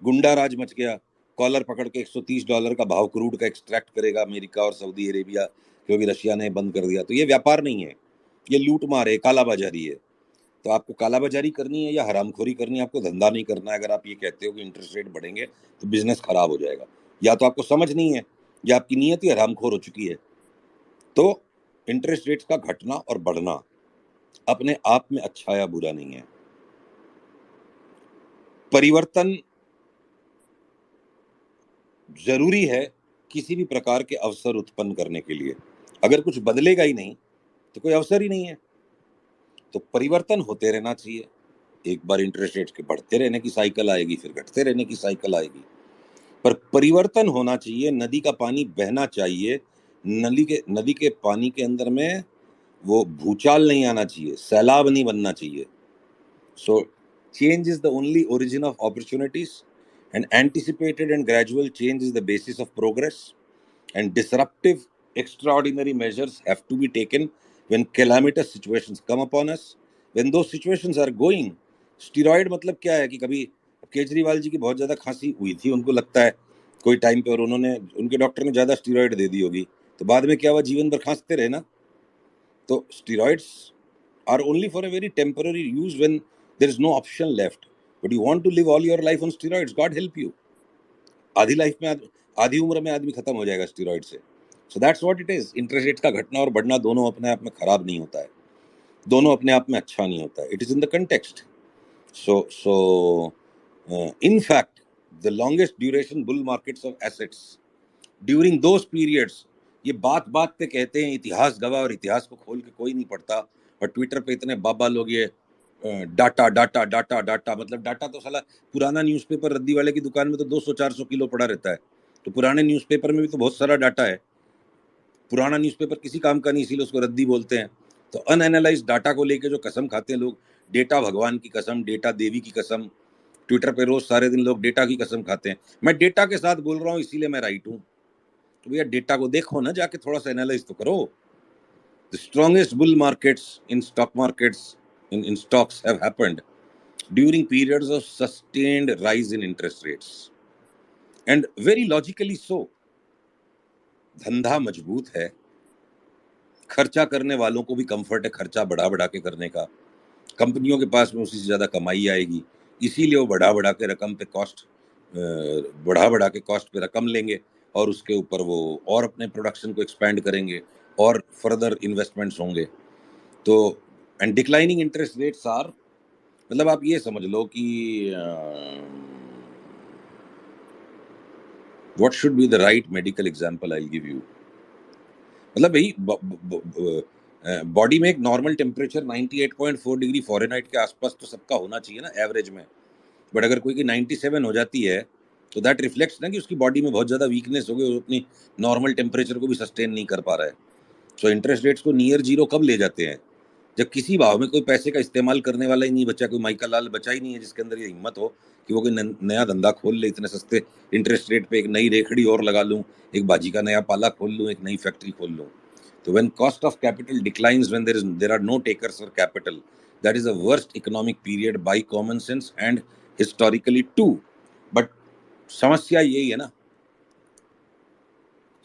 गुंडा राज मच गया, कॉलर पकड़ के $130 का भाव क्रूड का एक्सट्रैक्ट करेगा अमेरिका और सऊदी अरेबिया, क्योंकि रशिया ने बंद कर दिया. तो ये व्यापार नहीं है, ये लूट मार है, कालाबाजारी है. तो आपको कालाबाजारी करनी है या हरामखोरी करनी है, आपको धंधा नहीं करना है. अगर आप ये कहते हो कि इंटरेस्ट रेट बढ़ेंगे तो बिजनेस खराब हो जाएगा, या तो आपको समझ नहीं है या आपकी नीयत ही हरामखोर हो चुकी है. तो इंटरेस्ट रेट्स का घटना और बढ़ना अपने आप में अच्छा या बुरा नहीं है. परिवर्तन जरूरी है किसी भी प्रकार के अवसर उत्पन्न करने के लिए. अगर कुछ बदलेगा ही नहीं तो कोई अवसर ही नहीं है. तो परिवर्तन होते रहना चाहिए. एक बार इंटरेस्ट रेट के बढ़ते रहने की साइकिल आएगी, फिर घटते रहने की साइकिल आएगी, पर परिवर्तन होना चाहिए. नदी का पानी बहना चाहिए. नदी के पानी के अंदर में वो भूचाल नहीं आना चाहिए, सैलाब नहीं बनना चाहिए. सो change is the only origin of opportunities, and anticipated and gradual change is the basis of progress, and disruptive extraordinary measures have to be taken when calamitous situations come upon us. When those situations are going, steroid मतलब क्या है कि कभी केजरीवाल जी की बहुत ज्यादा खांसी हुई थी, उनको लगता है कोई टाइम पे, और उनके डॉक्टर ने ज्यादा स्टीरॉयड दे दी होगी, तो बाद में क्या हुआ, जीवन भर खांसते रहे ना. तो steroids are only for a very temporary use when there is no option left. But you want to live all your life on steroids, God help you. आधी लाइफ में आधी उम्र में आदमी खत्म हो जाएगा स्टीरॉयड से. So that's what it is. Interest rate का घटना और बढ़ना दोनों अपने आप में खराब नहीं होता है, दोनों अपने आप में अच्छा नहीं होता है. It is in the context. So in fact the longest duration bull markets of assets during those periods. ये बात बात पे कहते हैं इतिहास गवाह, और इतिहास को खोल के कोई नहीं पढ़ता. और ट्विटर पे इतने बाबा लोग ये डाटा डाटा डाटा डाटा, मतलब डाटा तो साला पुराना न्यूज़पेपर रद्दी वाले की दुकान में तो 200-400 किलो पड़ा रहता है. तो पुराने न्यूज़पेपर में भी तो बहुत सारा डाटा है. पुराना न्यूज़पेपर किसी काम का नहीं, इसीलिए उसको रद्दी बोलते हैं. तो अनएनालाइज डाटा को लेके जो कसम खाते हैं लोग, डेटा भगवान की कसम, डेटा देवी की कसम, ट्विटर पे रोज सारे दिन लोग डेटा की कसम खाते हैं. मैं डेटा के साथ बोल रहा हूँ इसीलिए मैं राइट हूँ. तो भैया डेटा को देखो ना, जाके थोड़ा सा एनालाइज तो करो. The strongest bull markets in stock markets in stocks have happened during periods of sustained rise in interest rates, and very logically so. धंधा मजबूत है, खर्चा करने वालों को भी कंफर्ट है खर्चा बढ़ा बढ़ा के करने का. कंपनियों के पास में उसी से ज्यादा कमाई आएगी, इसीलिए वो बढ़ा बढ़ा के कॉस्ट पे रकम लेंगे, और उसके ऊपर वो और अपने प्रोडक्शन को एक्सपैंड करेंगे, और फर्दर इन्वेस्टमेंट्स होंगे. तो and declining interest rates are, मतलब आप ये समझ लो कि what should be the right medical example I give you. मतलब भाई बॉडी में एक नॉर्मल टेम्परेचर 98.4 डिग्री फ़ारेनहाइट के आसपास तो सबका होना चाहिए ना एवरेज में. बट अगर कोई की 97 हो जाती है तो दैट रिफ्लेक्ट्स ना कि उसकी बॉडी में बहुत ज़्यादा वीकनेस हो गई, वो अपनी नॉर्मल टेम्परेचर को भी सस्टेन नहीं कर पा रहा है. सो इंटरेस्ट रेट्स को नियर जीरो कब ले जाते हैं, जब किसी भाव में कोई पैसे का इस्तेमाल करने वाला ही नहीं बचा, कोई माइका लाल बचा ही नहीं है जिसके अंदर ये हिम्मत हो कि वो कोई नया धंधा खोल ले, इतने सस्ते इंटरेस्ट रेट पे एक नई रेखड़ी और लगा लूँ, एक भाजी का नया पाला खोल लूँ, एक नई फैक्ट्री खोल लूँ. तो when cost of capital declines, when there are no takers for capital, that is the worst economic period by common sense and historically too. But समस्या यही है ना,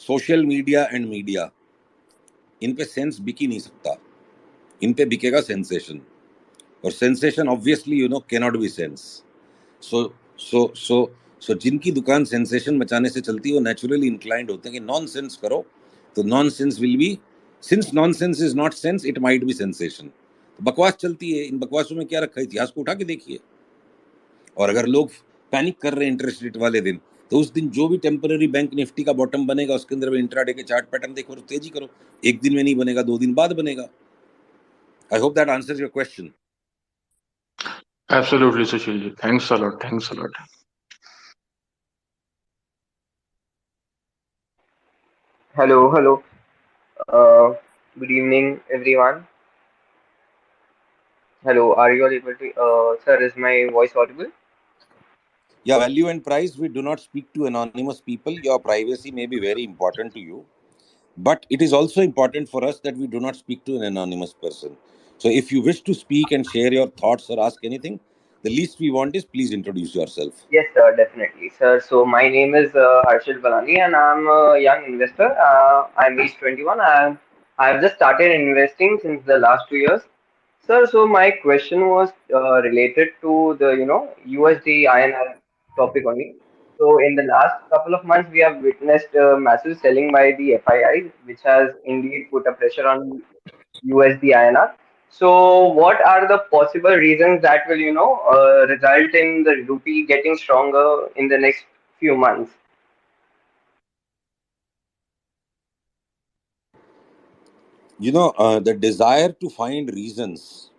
सोशल मीडिया एंड मीडिया, इन पे सेंस बिक ही नहीं सकता, इन पे बिकेगा सेंसेशन, और sensation obviously cannot be sense. So so जिनकी दुकान सेंसेशन मचाने से चलती है वो नेचुरली इंक्लाइंड होते हैं कि नॉनसेंस करो, तो nonsense will be, since nonsense is not sense, it might be sensation. तो बकवास चलती है, इन बकवासों में क्या रखा है, इतिहास को उठा के देखिए। और अगर लोग पैनिक कर रहे हैं इंटरेस्ट रेट वाले दिन, तो उस दिन जो भी टेम्पररी बैंक निफ्टी का बॉटम बनेगा उसके अंदर इंट्राडे के चार्ट पैटर्न देखो, तेजी करो। एक दिन में नहीं बनेगा, 2 दिन बाद बनेगा। I hope that answers your question. Absolutely Sushil ji, thanks a lot, thanks a lot. Hello. Uh, Good evening, everyone. Hello, are you all able to, sir, is my voice audible? Yeah, value and price, we do not speak to anonymous people. Your privacy may be very important to you, but it is also important for us that we do not speak to an anonymous person. So if you wish to speak and share your thoughts or ask anything, the least we want is please introduce yourself. Yes, sir, definitely, sir. So my name is Harshil Balani, and I'm a young investor. I'm age 21. I've just started investing since the last 2 years, sir. So my question was related to the USD INR topic only. So in the last couple of months, we have witnessed massive selling by the FIIs, which has indeed put a pressure on USD INR. So, what are the possible reasons that will, result in the rupee getting stronger in the next few months? The desire to find reasons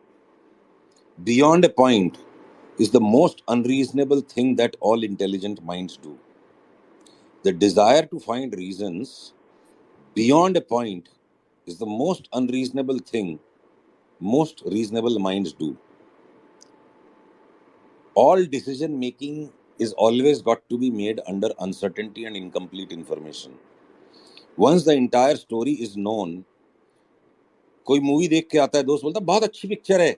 beyond a point is the most unreasonable thing that all intelligent minds do. The desire to find reasons beyond a point is the most unreasonable thing most reasonable minds do. All decision making is always got to be made under uncertainty and incomplete information. Once the entire story is known, कोई movie देख के आता है, दोस्त बोलता बहुत अच्छी picture है,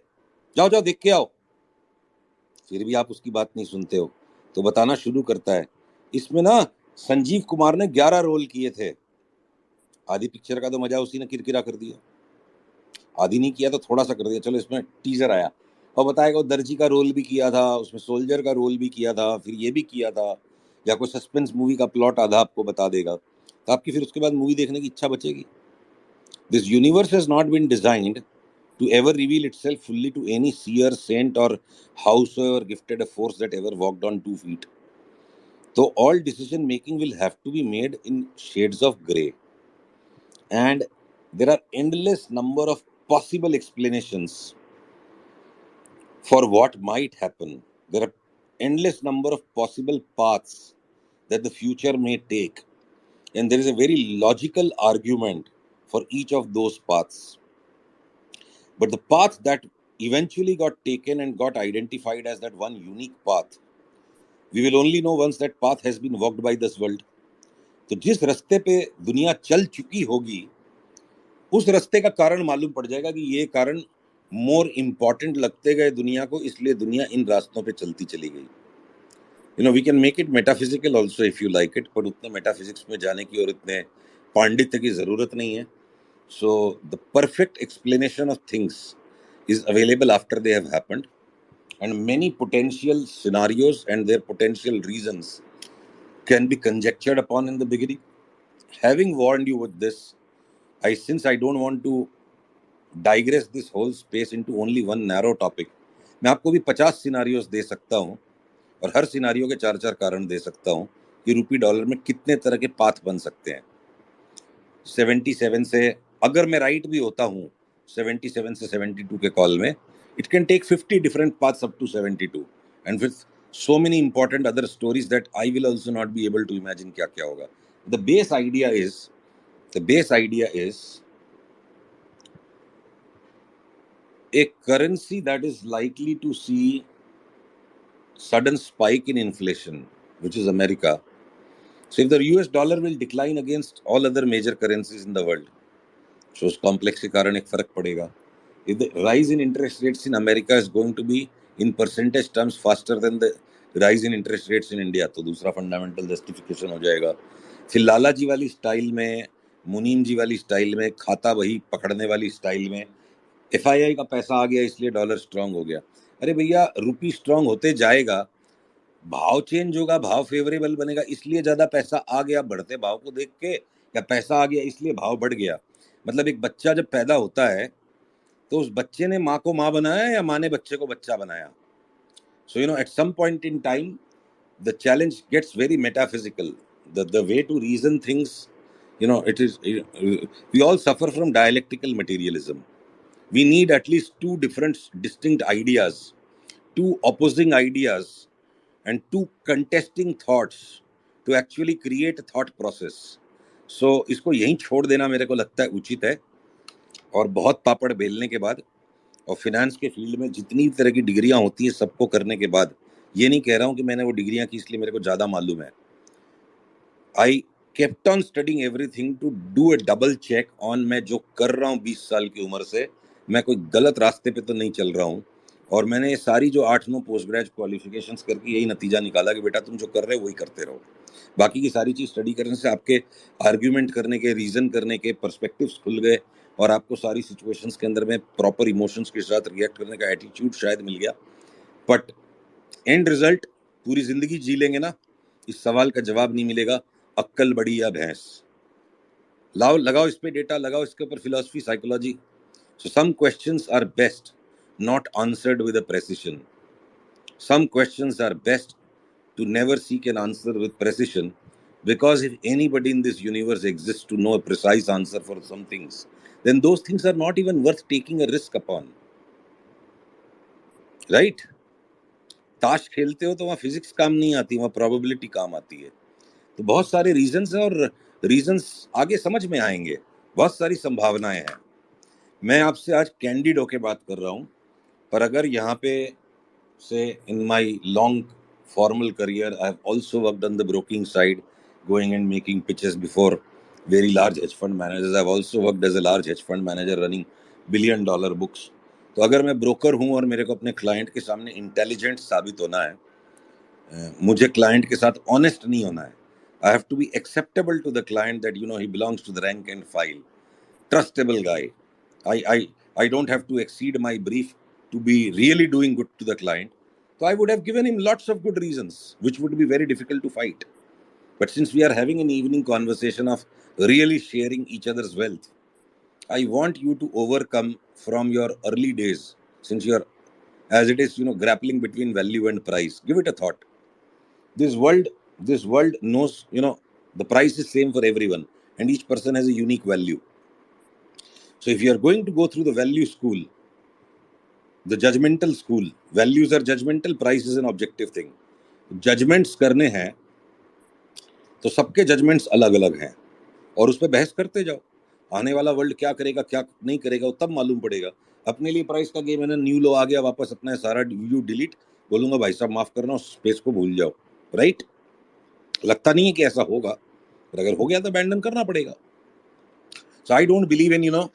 जाओ जाओ देख के आओ, फिर भी आप उसकी बात नहीं सुनते हो, तो बताना शुरू करता है, इसमें ना संजीव कुमार ने 11 रोल किए थे। आधी पिक्चर का तो मजा उसी ने किरकिरा कर दिया, आधी नहीं किया तो थोड़ा सा कर दिया, चलो इसमें टीजर आया और बताएगा वो दर्जी का रोल भी किया था, उसमें सोल्जर का रोल भी किया था, फिर ये भी किया था, या कोई सस्पेंस मूवी का प्लॉट आधा आपको बता देगा, तो आपकी फिर उसके बाद मूवी देखने की इच्छा बचेगी? This universe has not been designed to ever reveal itself fully to any seer, saint, or householder gifted a force that ever walked on 2 feet. So all decision making will have to be made in shades of gray, and there are endless number of possible explanations for what might happen. There are endless number of possible paths that the future may take, and there is a very logical argument for each of those paths. But the path that eventually got taken and got identified as that one unique path, we will only know once that path has been walked by this world. तो जिस रास्ते पे दुनिया चल चुकी होगी, उस रास्ते का कारण मालूम पड़ जाएगा कि ये कारण मोर इम्पॉर्टेंट लगते गए दुनिया को, इसलिए दुनिया इन रास्तों पे चलती चली गई। We can make it metaphysical also if you like it, पर उतने मेटाफिजिक्स में जाने की और इतने पांडित्य की जरूरत नहीं है। So the perfect explanation of things is available after they have happened, and many potential scenarios and their potential reasons can be conjectured upon in the beginning. Having warned you with this, since I don't want to digress this whole space into only one narrow topic, मैं आपको भी 50 scenarios दे सकता हूँ और हर scenario के 4-4 कारण दे सकता हूँ कि रूपी डॉलर में कितने तरह के पाथ बन सकते हैं। 77 से, अगर मैं राइट भी होता हूँ 77 से 72 के कॉल में, it can take 50 different paths up to 72, and with so many important other stories that I will also not be able to imagine क्या क्या होगा। The base idea is a currency that is likely to see sudden spike in inflation, which is America. So if the US dollar will decline against all other major currencies in the world, so उस complex के कारण एक फर्क पड़ेगा। If the rise in interest rates in America is going to be in percentage terms faster than the rise in interest rates in India, तो दूसरा fundamental justification हो जाएगा। फिर लाला जी वाली स्टाइल में, मुनीम जी वाली स्टाइल में, खाता वही पकड़ने वाली स्टाइल में, FII का पैसा आ गया इसलिए डॉलर स्ट्रांग हो गया। अरे भैया, रुपी स्ट्रांग होते जाएगा, भाव चेंज होगा, भाव फेवरेबल बनेगा, इसलिए ज्यादा पैसा आ गया बढ़ते भाव को देख के, या पैसा आ गया इसलिए भाव बढ़ गया? मतलब एक बच्चा जब पैदा होता है तो उस बच्चे ने माँ को माँ बनाया या माँ ने बच्चे को बच्चा बनाया? So at some point in time the challenge gets very metaphysical. The way to reason things, it is, we all suffer from dialectical materialism. We need at least two different distinct ideas, two opposing ideas, and two contesting thoughts to actually create a thought process. So इसको यहीं छोड़ देना मेरे को लगता है उचित है। और बहुत पापड़ बेलने के बाद और फिनेंस के फील्ड में जितनी तरह की डिग्रियां होती हैं सबको करने के बाद, ये नहीं कह रहा हूं कि मैंने वो डिग्रियां की इसलिए मेरे को ज्यादा मालूम है। I kept on studying everything to do a double check on मैं जो कर रहा हूँ 20 साल की उम्र से, मैं कोई गलत रास्ते पे तो नहीं चल रहा हूँ। और मैंने ये सारी जो 8-9 पोस्ट ग्रेजुएट क्वालिफिकेशंस करके यही नतीजा निकाला कि बेटा तुम जो कर रहे हो वही करते रहो। बाकी की सारी चीज स्टडी करने से आपके आर्ग्यूमेंट करने के, रीजन करने के पर्सपेक्टिव्स खुल गए और आपको सारी सिचुएशंस के अंदर में प्रॉपर इमोशंस के साथ रिएक्ट करने का एटीट्यूड शायद मिल गया। बट एंड रिजल्ट पूरी जिंदगी जी लेंगे ना, इस सवाल का जवाब नहीं मिलेगा अक्कल बड़ी या भैंस। लाओ, लगाओ इस पे डेटा, लगाओ इसके ऊपर philosophy, psychology. So some questions are best not answered with a precision. Some questions are best to never seek an answer with precision, because if anybody in this universe exists to know a precise answer for some things, then those things are not even worth taking a risk upon. Right? ताश खेलते हो तो वहाँ physics काम नहीं आती, वहाँ probability काम आती है। तो बहुत सारे रीजंस हैं और रीजंस आगे समझ में आएंगे, बहुत सारी संभावनाएं हैं। मैं आपसे आज कैंडिड होके बात कर रहा हूँ, पर अगर यहाँ पे से in my long formal career I have also worked on the broking side, going and making pitches before very large hedge fund managers. I have also worked as a large hedge fund manager running billion-dollar books. तो अगर मैं broker हूँ और मेरे को अपने client के सामने इंटेलिजेंट साबित होना है, मुझे क्लाइंट के साथ ऑनेस्ट नहीं होना है। I have to be acceptable to the client that he belongs to the rank and file, trustable guy. I don't have to exceed my brief to be really doing good to the client. So I would have given him lots of good reasons, which would be very difficult to fight. But since we are having an evening conversation of really sharing each other's wealth, I want you to overcome from your early days, since you're, as it is, grappling between value and price. Give it a thought. This world knows, the price is same for everyone, and each person has a unique value. So if you are going to go through the value school, the judgmental school, values are judgmental, price is an objective thing. Judgments करने हैं तो सबके judgements अलग अलग हैं और उस पर बहस करते जाओ। आने वाला वर्ल्ड क्या करेगा क्या नहीं करेगा वो तब मालूम पड़ेगा। अपने लिए प्राइस का गेम है ना, न्यू लो आ गया वापस अपना सारा व्यू डिलीट, बोलूंगा भाई साहब माफ करना, उस स्पेस को भूल जाओ। राइट? लगता नहीं है कि ऐसा होगा, पर अगर हो गया तो अबैंडन करना पड़ेगा। So I don't believe in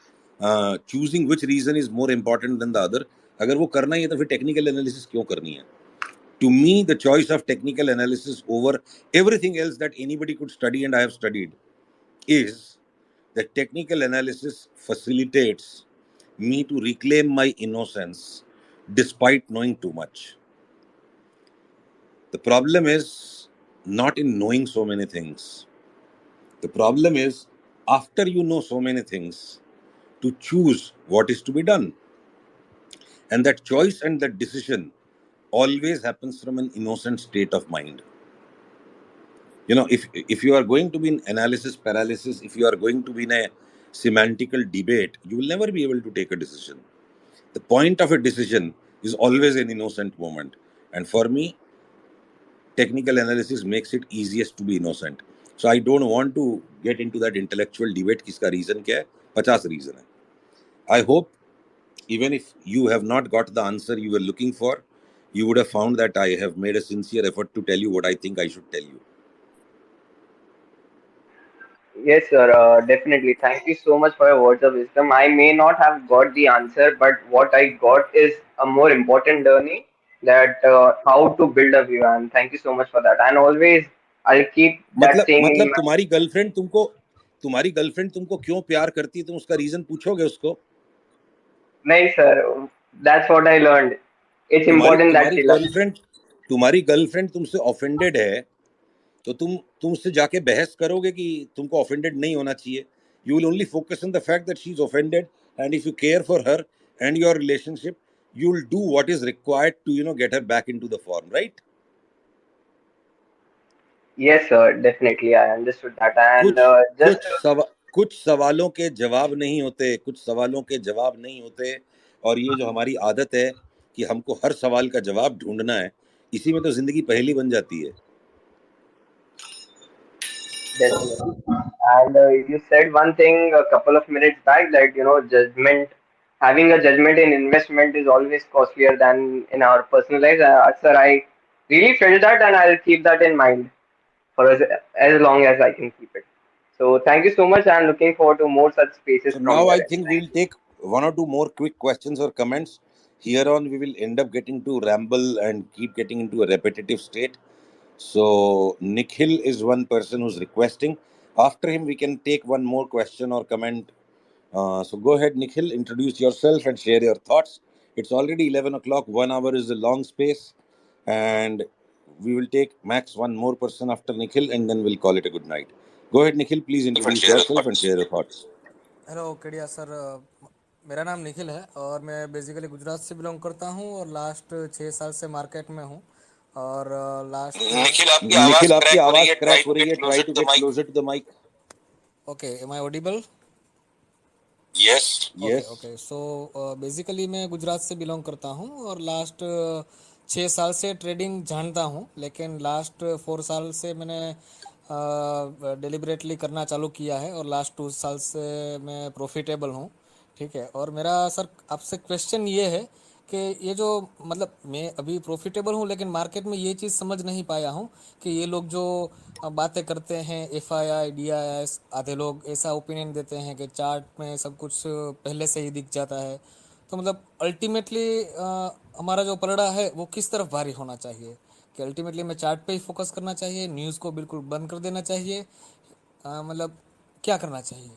choosing which region is more important than the other. अगर वो करना ही है तो फिर टेक्निकल एनालिसिस क्यों करनी है? To me, the choice of technical analysis over everything else that anybody could study, and I have studied, is that technical analysis facilitates me to reclaim my innocence despite knowing too much. The problem is not in knowing so many things. The problem is after you know so many things, to choose what is to be done. And that choice and that decision always happens from an innocent state of mind. If you are going to be in analysis paralysis, if you are going to be in a semantical debate, you will never be able to take a decision. The point of a decision is always an innocent moment, and for me, technical analysis makes it easiest to be innocent. So I don't want to get into that intellectual debate kiska reason kya hai, 50 reason hai. I hope even if you have not got the answer you were looking for, you would have found that I have made a sincere effort to tell you what I think I should tell you. Yes, sir, definitely. Thank you so much for your words of wisdom. I may not have got the answer, but what I got is a more important learning, that how to build a view. And thank you so much for that. And always, I'll keep that मतलब saying in मतलब my. तुम्हारी girlfriend तुमको क्यों प्यार करती है, तुम उसका रीजन पूछोगे उसको? No, sir, that's what I learned. It's तुम्हारी important that तुम्हारी she loves. गर्लफ्रेंड तुम्हारी गर्लफ्रेंड तुमसे ऑफेंडेड है तो तुम उससे जाके बहस करोगे कि तुमको ऑफेंडेड नहीं होना चाहिए? You will only focus on the fact that she is offended, and if you care for her and your relationship, you will do what is required to get her back into the form, right? Yes, sir. Definitely, I understood that. And कुछ just कुछ सवालों के जवाब नहीं होते, कुछ सवालों के जवाब नहीं होते, और ये जो हमारी आदत है कि हमको हर सवाल का जवाब ढूंढना है, इसी में तो जिंदगी पहेली बन जाती है। definitely. And you said one thing a couple of minutes back that judgment, having a judgment in investment is always costlier than in our personal lives. Sir, I really felt that, and I'll keep that in mind for as long as I can keep it. So thank you so much, and looking forward to more such spaces So from now your I end. think Thank we'll take one or two more quick questions or comments. Here on, we will end up getting to ramble and keep getting into a repetitive state. So Nikhil is one person who's requesting. After him, we can take one more question or comment. So go ahead, Nikhil, introduce yourself and share your thoughts. It's already 11 o'clock. 1 hour is a long space. And we will take max one more person after Nikhil, and then we'll call it a good night. Go ahead, Nikhil, please introduce yourself and share your thoughts. Hello Kedia sir, मेरा नाम निखिल है और मैं basically Gujarat से belong करता हूँ और last 6 साल से मार्केट में हूँ। और लास्ट निखिल, आपकी आवाज क्रैक हो रही है. Try to get closer to the mic. Okay, am I audible? Yes. Okay Yes. Okay, so basically मैं गुजरात से बिलोंग करता हूँ और लास्ट 6 साल से ट्रेडिंग जानता हूँ, लेकिन लास्ट 4 साल से मैंने डिलिबरेटली करना चालू किया है और लास्ट 2 साल से मैं प्रॉफिटेबल हूँ। ठीक है, और मेरा सर आपसे क्वेश्चन ये है कि ये जो मतलब मैं अभी प्रॉफिटेबल हूँ, लेकिन मार्केट में ये चीज़ समझ नहीं पाया हूँ कि ये लोग जो बातें करते हैं FII DIS, आधे लोग ऐसा ओपिनियन देते हैं कि चार्ट में सब कुछ पहले से ही दिख जाता है। तो मतलब अल्टीमेटली हमारा जो पलड़ा है वो किस तरफ भारी होना चाहिए? कि अल्टीमेटली मैं चार्ट पे ही फोकस करना चाहिए, न्यूज़ को बिल्कुल बंद कर देना चाहिए, मतलब क्या करना चाहिए?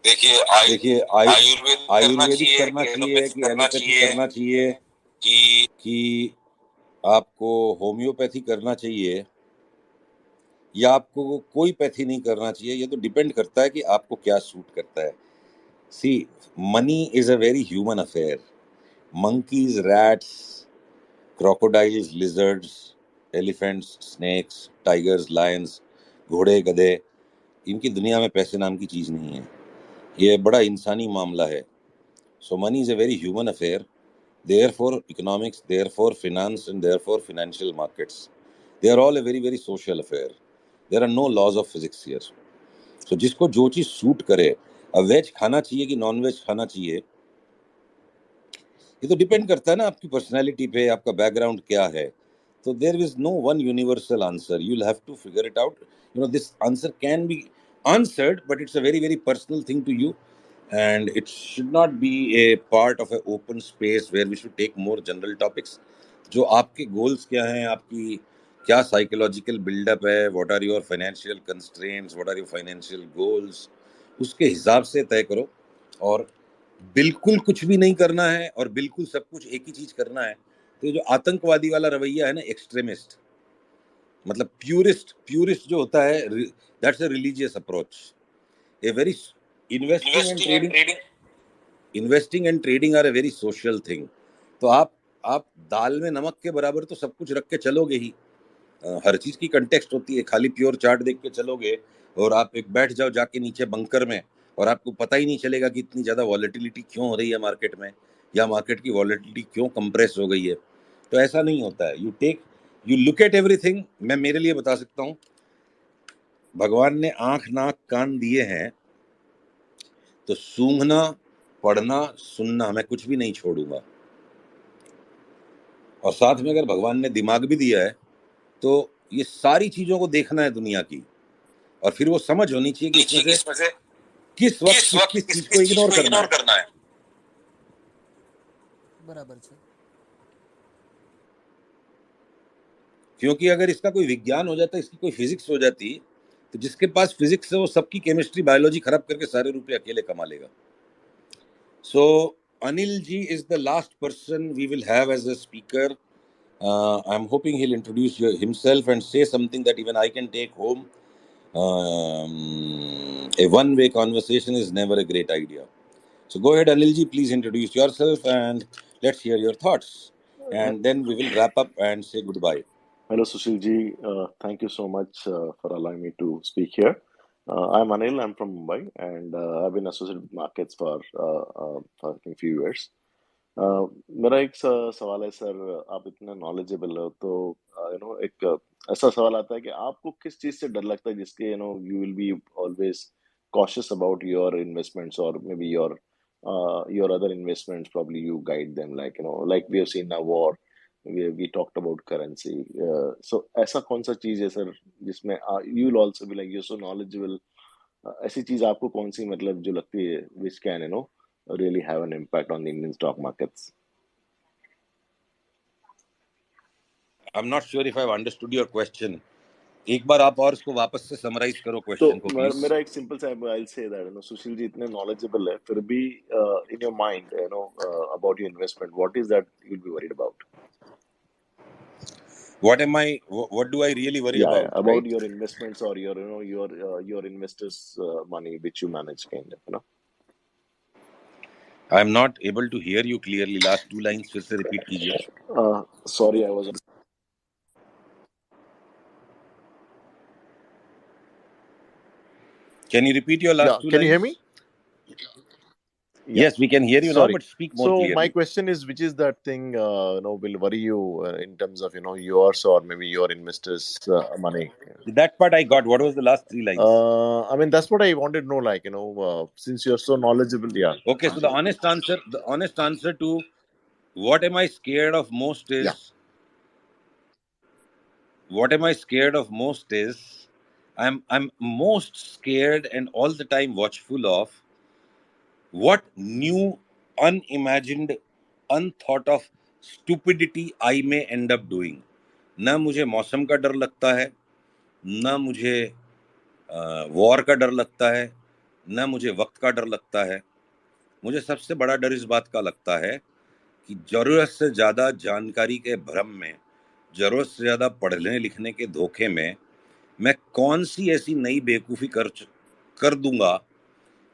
देखिए, आयुर्वेदिक करना चाहिए कि एलोपैथी करना चाहिए कि आपको होम्योपैथी करना चाहिए, या आपको कोई पैथी नहीं करना चाहिए? ये तो डिपेंड करता है कि आपको क्या सूट करता है. See, money is a very human affair. Monkeys, rats, crocodiles, lizards, elephants, snakes, tigers, lions, घोड़े, गधे, इनकी दुनिया में पैसे नाम की चीज नहीं है. ये बड़ा इंसानी मामला है. So money is a very human affair. Therefore, economics, therefore, finance, and therefore, financial markets. They are all a very, very social affair. There are no laws of physics here. So, जिसको जो चीज suit करे, अब veg खाना चाहिए कि non veg खाना चाहिए, ये तो डिपेंड करता है ना आपकी पर्सनैलिटी पे, आपका बैकग्राउंड क्या है. तो there is no one universal answer. You will have to figure it out. This answer can be answered, but it's a very, very personal thing to you, and it should not be a part of an open space where we should take more general topics. जो आपके goals क्या हैं, आपकी क्या psychological buildup है, what are your financial constraints, what are your financial goals, उसके हिसाब से तय करो. और बिल्कुल कुछ भी नहीं करना है और बिल्कुल सब कुछ एक ही चीज करना है, तो ये जो आतंकवादी वाला रवैया है ना, एक्सट्रीमिस्ट, मतलब प्यूरिस्ट जो होता है, that's a religious approach. A very investing and trading investing and trading are a very social thing. तो आप दाल में नमक के बराबर तो सब कुछ रख के चलोगे ही. हर चीज की कंटेक्स्ट होती है. खाली प्योर चार्ट देख के चलोगे और आप एक बैठ जाओ जाके नीचे बंकर में, और आपको पता ही नहीं चलेगा कि इतनी ज्यादा वॉलेटिलिटी क्यों हो रही है मार्केट में, या मार्केट की वॉलेटिलिटी क्यों कंप्रेस हो गई है. तो ऐसा नहीं होता है. You look at everything. मैं मेरे लिए बता सकता हूँ, भगवान ने आंख नाक कान दिए हैं, तो सूंघना, पढ़ना, सुनना, मैं कुछ भी नहीं छोड़ूंगा. और साथ में अगर भगवान ने दिमाग भी दिया है, तो ये सारी चीजों को देखना है दुनिया की, और फिर वो समझ होनी चाहिए कि इसमें से किस वक्त किस किस चीज को इग्नोर करना है. बराबर છે। क्योंकि अगर इसका कोई विज्ञान हो जाता, इसकी कोई फिजिक्स हो जाती, तो जिसके पास फिजिक्स है वो सबकी केमिस्ट्री बायोलॉजी खराब करके सारे रुपए अकेले कमा लेगा. सो Anil ji is the last person we will have as a speaker. I'm hoping he'll introduce himself and say something that even I can take home. A one-way conversation is never a great idea. So go ahead, Anilji, please introduce yourself and let's hear your thoughts. And then we will wrap up and say goodbye. Hello, Sushil ji. Thank you so much for allowing me to speak here. I'm Anil. I'm from Mumbai, and I've been associated with markets for a few years. मेरा एक सवाल है sir, आप इतना knowledgeable हो तो एक ऐसा सवाल आता है कि आपको किस चीज से डर लगता है जिसके you will be always cautious about your investments, or maybe your other investments, probably you guide them, like like we have seen a war, we talked about currency. So ऐसा कौन सा चीज है सर जिसमें you will also be like you're so knowledgeable, ऐसी चीज आपको कौन सी मतलब जो लगती है which can really have an impact on the Indian stock markets? I'm not sure if I've understood your question. एक बार आप और इसको वापस से समराइज करो तो क्वेश्चन को प्लीज. मेरा एक सिंपल सा आई से दैट सुशील जी इतने नॉलेजेबल है, फिर भी in your mind about your investment, what is that you will be worried about? What do I really worry Yeah, about, about right? your investments or your your investors money which you manage, kind of. I'm not able to hear you clearly. Last two lines फिर से repeat कीजिए. Sorry, I was. Can you repeat your last Yeah, two can you hear lines? me? Yeah, Yes, we can hear you now, sorry. but speak more So my clearly. question is, which is that thing will worry you in terms of yours or maybe your investors money? That part I got. What was the last three lines? I mean, that's what I wanted to know. Like, since you're so knowledgeable, yeah. Okay, so the honest answer to what am I scared of most Yeah. is I'm most scared and all the time watchful of what new, unimagined, unthought of stupidity I may end up doing. ना मुझे मौसम का डर लगता है, ना मुझे war का डर लगता है, ना मुझे वक्त का डर लगता है. मुझे सबसे बड़ा डर इस बात का लगता है कि जरूरत से ज्यादा जानकारी के भ्रम में, जरूरत से ज्यादा पढ़ने लिखने के धोखे में मैं कौन सी ऐसी नई बेवकूफ़ी कर दूंगा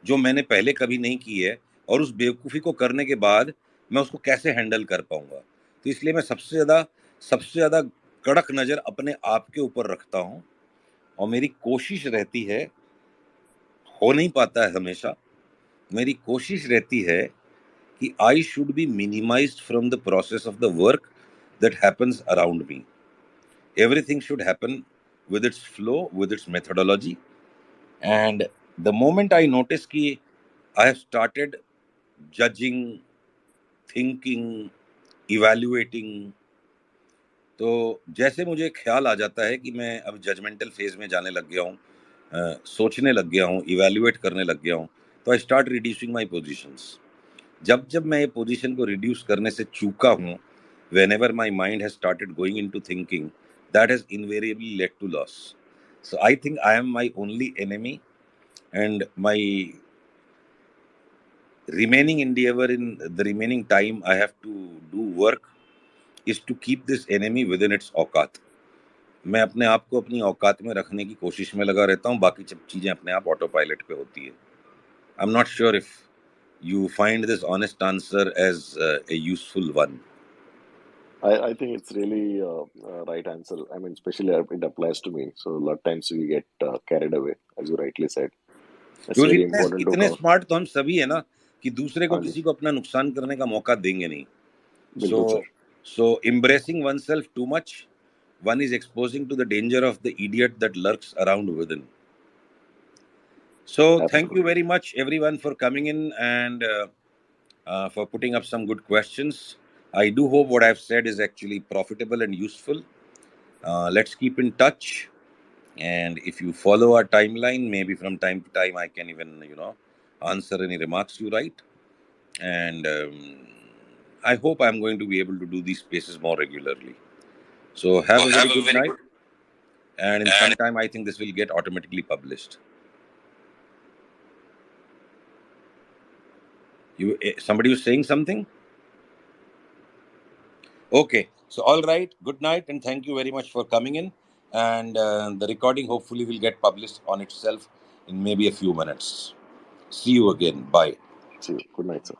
जो मैंने पहले कभी नहीं की है, और उस बेवकूफ़ी को करने के बाद मैं उसको कैसे हैंडल कर पाऊंगा. तो इसलिए मैं सबसे ज़्यादा कड़क नज़र अपने आप के ऊपर रखता हूँ, और मेरी कोशिश रहती है, हो नहीं पाता है हमेशा, मेरी कोशिश रहती है कि I should be minimised from the process of the work that happens around me. Everything should happen with its flow, with its methodology. And the moment I notice कि I have started judging, thinking, evaluating, तो जैसे मुझे ख्याल आ जाता है कि मैं अब जजमेंटल फेज में जाने लग गया हूँ, सोचने लग गया हूँ, इवेल्युएट करने लग गया हूँ, तो I start reducing my positions. जब मैं ये पोजीशन को रिड्यूस करने से चूका हूँ, whenever my mind has started going into thinking, that has invariably led to loss. So I think I am my only enemy, and my remaining endeavor in the remaining time I have to do work is to keep this enemy within its औकात. मैं अपने आप को अपनी औकात में रखने की कोशिश में लगा रहता हूँ, बाकी सब चीजें अपने आप ऑटो पायलट पे होती है. I'm not sure if you find this honest answer as a useful one. I think it's really right answer. I mean, especially it applies to me. So a lot of times we get carried away, as you rightly said. It's क्योंकि very important to इतने count. Smart तो हम सभी है ना कि दूसरे को हाँ जी, किसी को अपना नुकसान करने का मौका देंगे नहीं. बिल्कुल So sir. embracing oneself too much, one is exposing to the danger of the idiot that lurks around within. So thank you Absolutely. very much everyone for coming in and for putting up some good questions. I do hope what I've said is actually profitable and useful. Let's keep in touch, and if you follow our timeline, maybe from time to time I can even answer any remarks you write. And I hope I'm going to be able to do these spaces more regularly. So have a very good night, and in some time I think this will get automatically published. Somebody was saying something? Okay. So, all right. Good night, and thank you very much for coming in. And the recording hopefully will get published on itself in maybe a few minutes. See you again. Bye. See you. Good night, sir.